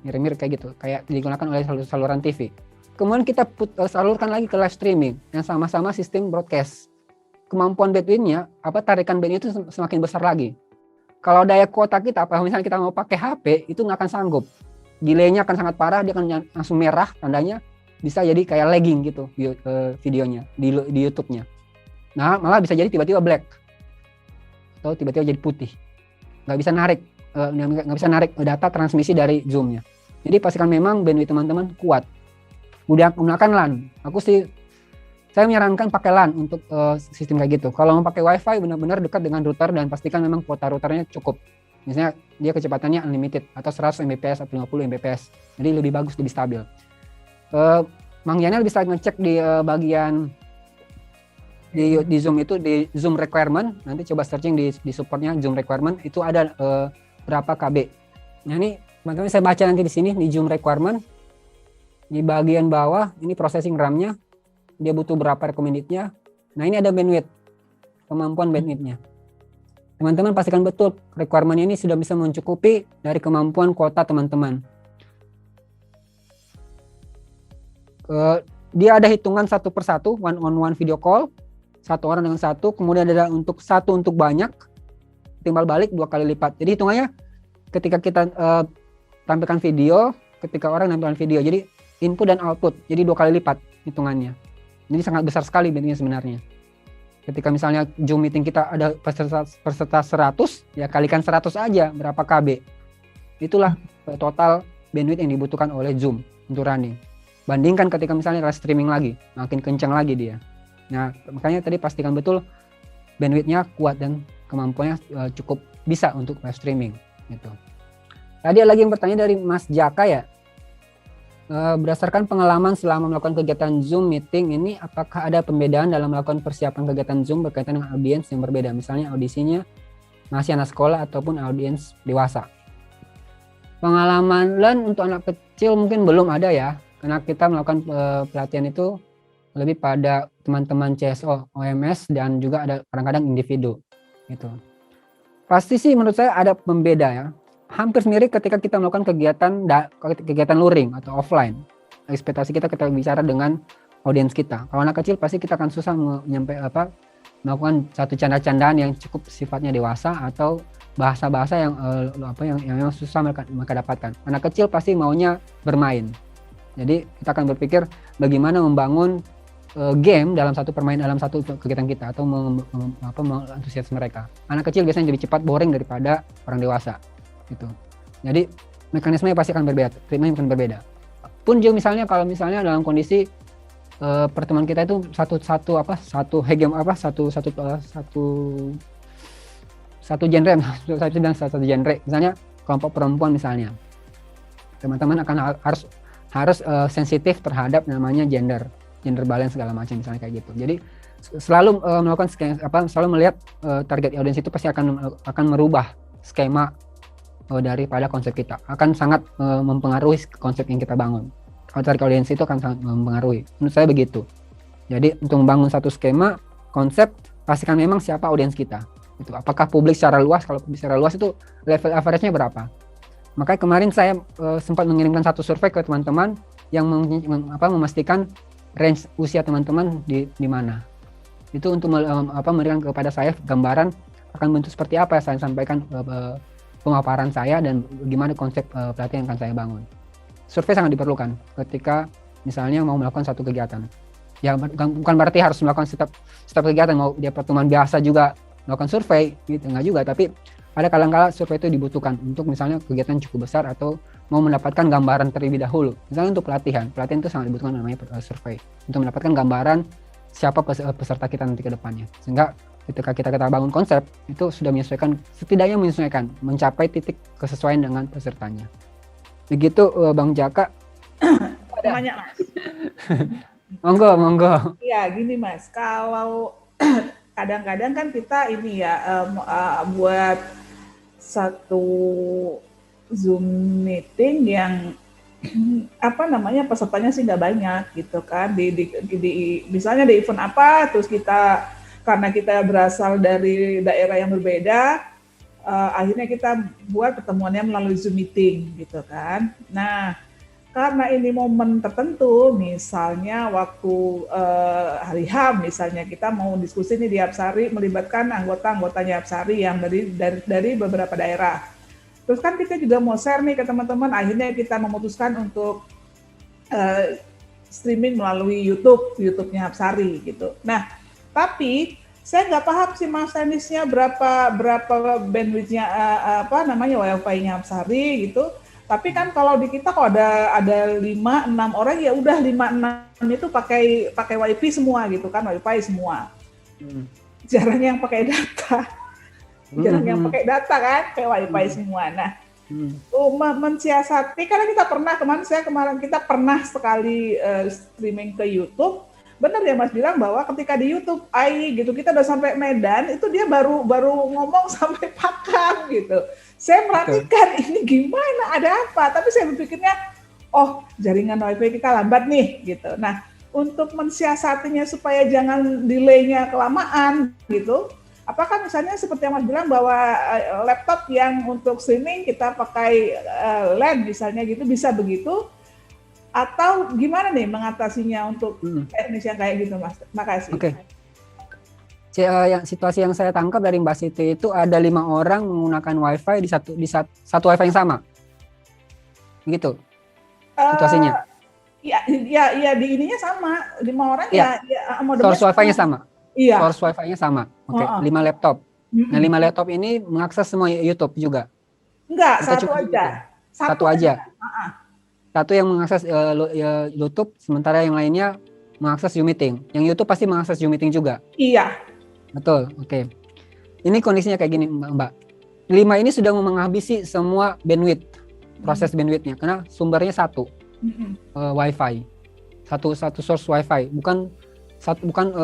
mirip-mirip kayak gitu, kayak digunakan oleh saluran TV. Kemudian kita salurkan lagi ke live streaming yang sama-sama sistem broadcast. Kemampuan bandwidth-nya, tarikan bandwidth itu semakin besar lagi. Kalau daya kuota kita, misalnya kita mau pakai HP, itu nggak akan sanggup. Delay-nya akan sangat parah, dia akan langsung merah tandanya, bisa jadi kayak lagging gitu videonya di YouTube-nya. Nah, malah bisa jadi tiba-tiba black atau tiba-tiba jadi putih, nggak bisa narik data transmisi dari Zoom-nya. Jadi pastikan memang bandwidth teman-teman kuat. Gunakan LAN. Saya menyarankan pakai LAN untuk sistem kayak gitu. Kalau mau pakai WiFi benar-benar dekat dengan router dan pastikan memang kuota routernya cukup. Misalnya dia kecepatannya unlimited atau 100 Mbps atau 50 Mbps. Jadi lebih bagus, lebih stabil. Mang Yanel bisa ngecek di bagian di Zoom itu, di Zoom requirement, nanti coba searching di supportnya Zoom requirement, itu ada berapa KB. Nah ini teman-teman saya baca nanti di sini di Zoom requirement, di bagian bawah ini processing RAM-nya, dia butuh berapa recommended-nya. Nah ini ada bandwidth, kemampuan bandwidth-nya. Teman-teman pastikan betul requirement ini sudah bisa mencukupi dari kemampuan kuota teman-teman. dia ada hitungan satu per satu, one on one video call, satu orang dengan satu, kemudian ada satu untuk banyak, timbal balik 2 kali lipat. Jadi hitungannya ketika kita tampilkan video, ketika orang tampilkan video, jadi input dan output, jadi 2 kali lipat hitungannya. Jadi sangat besar sekali bandwidthnya sebenarnya. Ketika misalnya Zoom meeting kita ada peserta 100, ya kalikan 100 aja berapa KB. Itulah total bandwidth yang dibutuhkan oleh Zoom untuk running. Bandingkan ketika misalnya live streaming lagi, makin kencang lagi dia. Nah, makanya tadi pastikan betul bandwidth-nya kuat dan kemampuannya cukup bisa untuk live streaming gitu. Tadi ada lagi yang bertanya dari Mas Jaka ya. Berdasarkan pengalaman selama melakukan kegiatan Zoom meeting ini, apakah ada pembedaan dalam melakukan persiapan kegiatan Zoom berkaitan dengan audiens yang berbeda? Misalnya audisinya masih anak sekolah ataupun audiens dewasa. Pengalaman LAN untuk anak kecil mungkin belum ada ya, karena kita melakukan pelatihan itu lebih pada teman-teman CSO, OMS, dan juga ada kadang-kadang individu gitu. Pasti sih menurut saya ada pembeda ya. Hampir mirip ketika kita melakukan kegiatan luring atau offline. Ekspektasi kita bicara dengan audiens kita. Kalau anak kecil pasti kita akan susah melakukan satu canda-candaan yang cukup sifatnya dewasa atau bahasa-bahasa yang memang susah mereka dapatkan. Anak kecil pasti maunya bermain. Jadi kita akan berpikir bagaimana membangun game dalam satu kegiatan kita atau mengantusias mereka. Anak kecil biasanya lebih cepat boring daripada orang dewasa gitu. Jadi mekanismenya pasti akan berbeda, treatmentnya akan berbeda. Pun juga misalnya kalau misalnya dalam kondisi pertemuan kita itu satu genre, misalnya kelompok perempuan misalnya, teman-teman akan harus sensitif terhadap namanya gender balance segala macam misalnya kayak gitu. Jadi selalu selalu melihat target audience itu pasti akan merubah skema daripada konsep kita, akan sangat mempengaruhi konsep yang kita bangun. Kalau target audience itu akan sangat mempengaruhi. Menurut saya begitu. Jadi untuk membangun satu skema konsep, pastikan memang siapa audiens kita. Itu apakah publik secara luas? Kalau publik secara luas itu level average-nya berapa? Makanya kemarin saya sempat mengirimkan satu survei ke teman-teman yang memastikan range usia teman-teman di mana. Itu untuk memberikan kepada saya gambaran akan bentuk seperti apa yang saya sampaikan pemaparan saya dan bagaimana konsep pelatihan yang akan saya bangun. Survei sangat diperlukan ketika misalnya mau melakukan satu kegiatan. Ya bukan berarti harus melakukan setiap kegiatan, mau dia pertemuan biasa juga melakukan survei gitu, enggak juga, tapi ada kala-kala survei itu dibutuhkan untuk misalnya kegiatan cukup besar atau mau mendapatkan gambaran terlebih dahulu. Misalnya untuk pelatihan itu sangat dibutuhkan namanya survei untuk mendapatkan gambaran siapa peserta kita nanti ke depannya. Sehingga ketika kita bangun konsep itu sudah setidaknya menyesuaikan, mencapai titik kesesuaian dengan pesertanya. Begitu Bang Jaka. Banyak Mas. Monggo. Iya gini Mas, kalau kadang-kadang kan kita ini ya buat satu Zoom meeting yang pesertanya sih nggak banyak gitu kan, misalnya di event apa, terus karena kita berasal dari daerah yang berbeda, akhirnya kita buat pertemuannya melalui Zoom meeting gitu kan. Nah, karena ini momen tertentu, misalnya waktu hari HAM, misalnya kita mau diskusi nih di Apsari melibatkan anggota-anggotanya Apsari yang dari beberapa daerah. Terus kan kita juga mau share nih ke teman-teman, akhirnya kita memutuskan untuk streaming melalui YouTube-nya Apsari gitu. Nah, tapi saya nggak paham sih Mas teknisnya berapa bandwidth-nya Wi-Fi-nya Apsari gitu. Tapi kan kalau di kita kok ada 5-6 orang, ya udah 5-6 itu pakai Wi-Fi semua gitu kan, Wi-Fi semua. Jarang yang pakai data. Jarang yang pakai data kan, kayak Wi-Fi semua. Nah, mensiasati, karena kemarin kita pernah sekali streaming ke YouTube. Benar ya Mas bilang bahwa ketika di YouTube gitu kita udah sampai Medan, itu dia baru ngomong sampai Pakam gitu. Saya merhatikan ini gimana, ada apa? Tapi saya berpikirnya, jaringan Wi-Fi kita lambat nih gitu. Nah, untuk mensiasatinya supaya jangan delay-nya kelamaan gitu. Apakah misalnya seperti yang Mas bilang bahwa laptop yang untuk streaming kita pakai LAN misalnya gitu, bisa begitu? Atau gimana nih mengatasinya untuk teknis yang kayak gitu, Mas? Makasih. Oke. Yang situasi yang saya tangkap dari Mbak Siti itu ada 5 orang menggunakan WiFi di satu WiFi yang sama. Begitu situasinya. Iya di ininya sama, 5 orang ya modemnya source WiFi-nya sama. Iya. Source WiFi-nya sama. Oke, 5 laptop. Nah, 5 laptop ini mengakses semua YouTube juga. Enggak, Atau satu aja. Satu aja. Satu yang mengakses YouTube, sementara yang lainnya mengakses Zoom Meeting. Yang YouTube pasti mengakses Zoom Meeting juga. Iya. Betul, oke. Ini kondisinya kayak gini, Mbak. 5 ini sudah menghabisi semua bandwidth, proses bandwidthnya, karena sumbernya satu. Wi-Fi, satu source Wi-Fi, bukan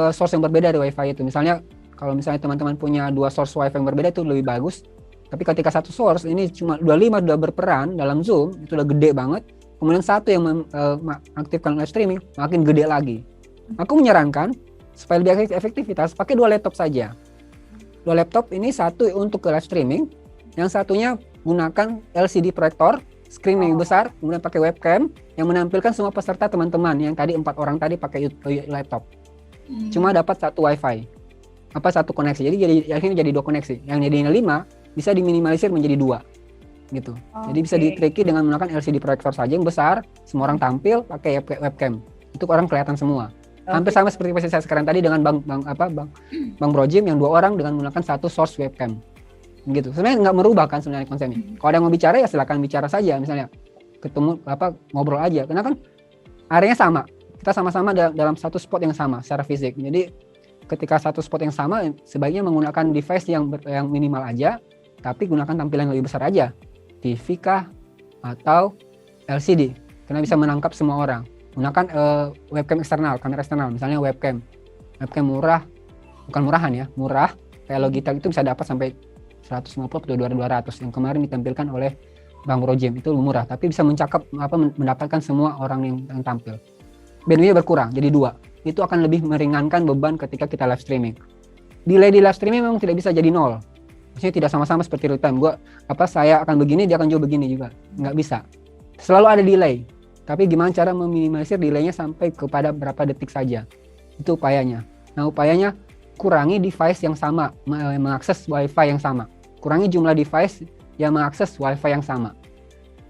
source yang berbeda dari Wi-Fi itu. Misalnya kalau misalnya teman-teman punya 2 source Wi-Fi yang berbeda itu lebih bagus. Tapi ketika satu source ini cuma 25 sudah berperan dalam Zoom, itu udah gede banget. Kemudian satu yang mengaktifkan live streaming makin gede lagi. Aku menyarankan supaya lebih efektivitas pakai 2 laptop saja. 2 laptop ini, satu untuk ke live streaming, yang satunya gunakan LCD proyektor, screen yang besar, kemudian pakai webcam yang menampilkan semua peserta teman-teman yang tadi 4 orang tadi pakai laptop. Cuma dapat satu WiFi, satu koneksi. Jadi akhirnya jadi 2 koneksi. Yang jadinya 5 bisa diminimalisir menjadi 2, gitu. Jadi bisa di-tricky dengan menggunakan LCD proyektor saja yang besar, semua orang tampil pakai webcam. Itu orang kelihatan semua. Hampir sama seperti posisi saya sekarang tadi dengan Bang Brojim yang 2 orang dengan menggunakan satu source webcam. Gitu. Sebenarnya nggak merubah kan sebenarnya konsepnya. Kalau ada yang mau bicara ya silakan bicara saja, misalnya ketemu ngobrol aja, karena kan areanya sama, kita sama-sama dalam satu spot yang sama secara fisik. Jadi ketika satu spot yang sama sebaiknya menggunakan device yang minimal aja, tapi gunakan tampilan yang lebih besar aja, TV kah atau LCD, karena bisa menangkap semua orang. Gunakan webcam eksternal, kamera eksternal, misalnya webcam murah, bukan murahan ya, murah kayak Logitech itu bisa dapat sampai 150 atau 200 yang kemarin ditampilkan oleh Bang Brojim, itu murah tapi bisa mendapatkan semua orang yang tampil. Bandwidthnya berkurang jadi 2. Itu akan lebih meringankan beban ketika kita live streaming. Delay di live streaming memang tidak bisa jadi 0. Maksudnya tidak sama-sama seperti real time. Saya akan begini, dia akan jauh begini juga. Nggak bisa. Selalu ada delay. Tapi gimana cara meminimalisir delaynya sampai kepada berapa detik saja. Itu upayanya. Nah, upayanya kurangi device yang sama, mengakses WiFi yang sama. Kurangi jumlah device yang mengakses WiFi yang sama.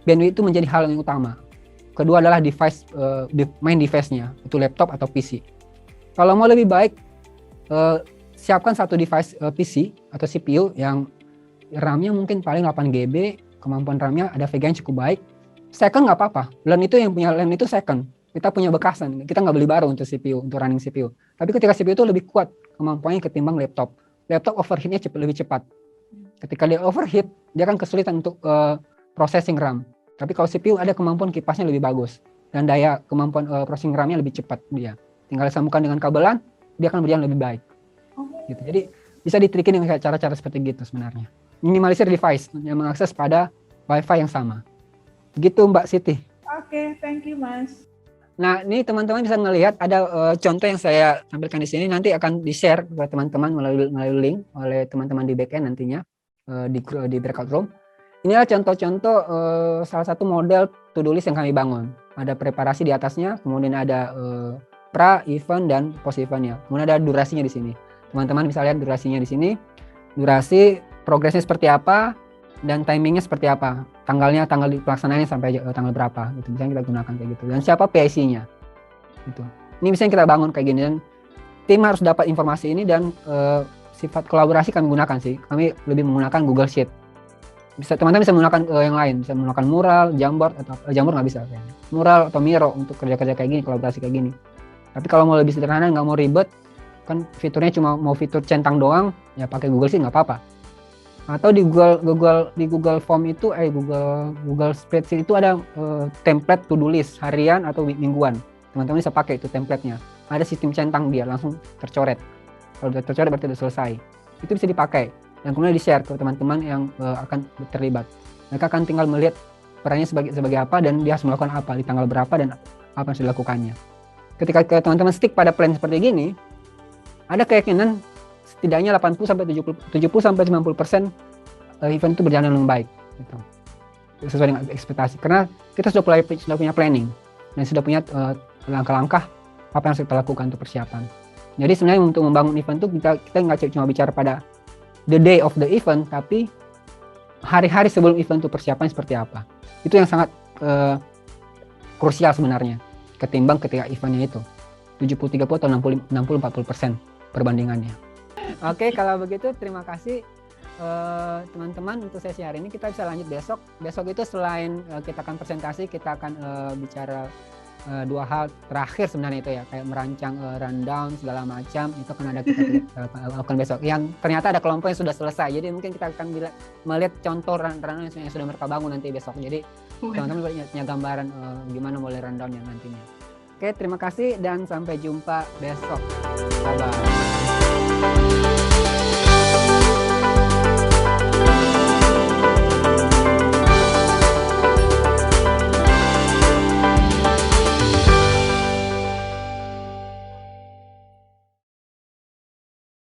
Bandwidth itu menjadi hal yang utama. Kedua adalah device, main device-nya, itu laptop atau PC. Kalau mau lebih baik, siapkan satu device PC atau CPU yang RAM-nya mungkin paling 8 GB, kemampuan RAM-nya ada VGA yang cukup baik. Second nggak apa-apa, LAN itu yang punya LAN itu second. Kita punya bekasan, kita nggak beli baru untuk CPU, untuk running CPU. Tapi ketika CPU itu lebih kuat kemampuannya ketimbang laptop. Laptop overheat-nya lebih cepat. Ketika dia overheat, dia akan kesulitan untuk processing RAM. Tapi kalau CPU ada kemampuan kipasnya lebih bagus dan daya kemampuan processing RAM-nya lebih cepat dia. Tinggal disambungkan dengan kabelan, dia akan berjalan lebih baik. Gitu. Jadi bisa ditrikin dengan cara-cara seperti gitu sebenarnya. Minimalisir device yang mengakses pada WiFi yang sama. Gitu Mbak Siti. Oke, thank you Mas. Nah, ini teman-teman bisa melihat ada contoh yang saya tampilkan di sini, nanti akan di-share kepada teman-teman melalui link oleh teman-teman di backend nantinya di breakout room. Inilah contoh-contoh salah satu model to-do list yang kami bangun. Ada preparasi di atasnya, kemudian ada pra, event, dan post eventnya. Kemudian ada durasinya di sini. Teman-teman bisa lihat durasinya di sini. Durasi, progresnya seperti apa, dan timingnya seperti apa. Tanggal pelaksanaannya sampai tanggal berapa. Gitu. Bisa kita gunakan kayak gitu. Dan siapa PIC-nya. Gitu. Ini bisa kita bangun kayak gini. Dan tim harus dapat informasi ini dan sifat kolaborasi kami gunakan sih. Kami lebih menggunakan Google Sheet. Teman-teman bisa menggunakan yang lain. Bisa menggunakan mural, Jamboard, atau Jamboard nggak bisa. Kayaknya. Mural atau Miro untuk kerja-kerja kayak gini, kolaborasi kayak gini. Tapi kalau mau lebih sederhana, nggak mau ribet, kan fiturnya cuma mau fitur centang doang, ya pakai Google Sheet nggak apa-apa. Atau di Google Form itu Google Spreadsheet itu ada template to-do list harian atau mingguan. Teman-teman bisa pakai itu template-nya. Ada sistem centang dia langsung tercoret. Kalau sudah tercoret berarti sudah selesai. Itu bisa dipakai dan kemudian di-share ke teman-teman yang akan terlibat. Mereka akan tinggal melihat perannya sebagai apa dan dia harus melakukan apa di tanggal berapa dan apa yang harus dilakukannya. Ketika teman-teman stick pada plan seperti gini, ada keyakinan setidaknya 80 sampai 90% event itu berjalan dengan baik gitu. Sesuai dengan ekspektasi karena kita sudah punya planning. dan sudah punya langkah-langkah apa yang harus kita lakukan untuk persiapan. Jadi sebenarnya untuk membangun event itu kita nggak cuma bicara pada the day of the event, tapi hari-hari sebelum event itu persiapan seperti apa. Itu yang sangat krusial sebenarnya ketimbang ketika eventnya itu 70-30 atau 60-40% perbandingannya. Oke, kalau begitu terima kasih teman-teman untuk sesi hari ini. Kita bisa lanjut besok. Besok itu selain kita akan presentasi, kita akan bicara dua hal terakhir sebenarnya itu ya, kayak merancang rundown segala macam, itu akan ada kita lakukan besok. Yang ternyata ada kelompok yang sudah selesai, jadi mungkin kita akan melihat contoh rundown yang sudah mereka bangun nanti besok. Jadi teman-teman punya gambaran gimana mulai rundownnya nantinya. Oke, terima kasih dan sampai jumpa besok. Bye-bye.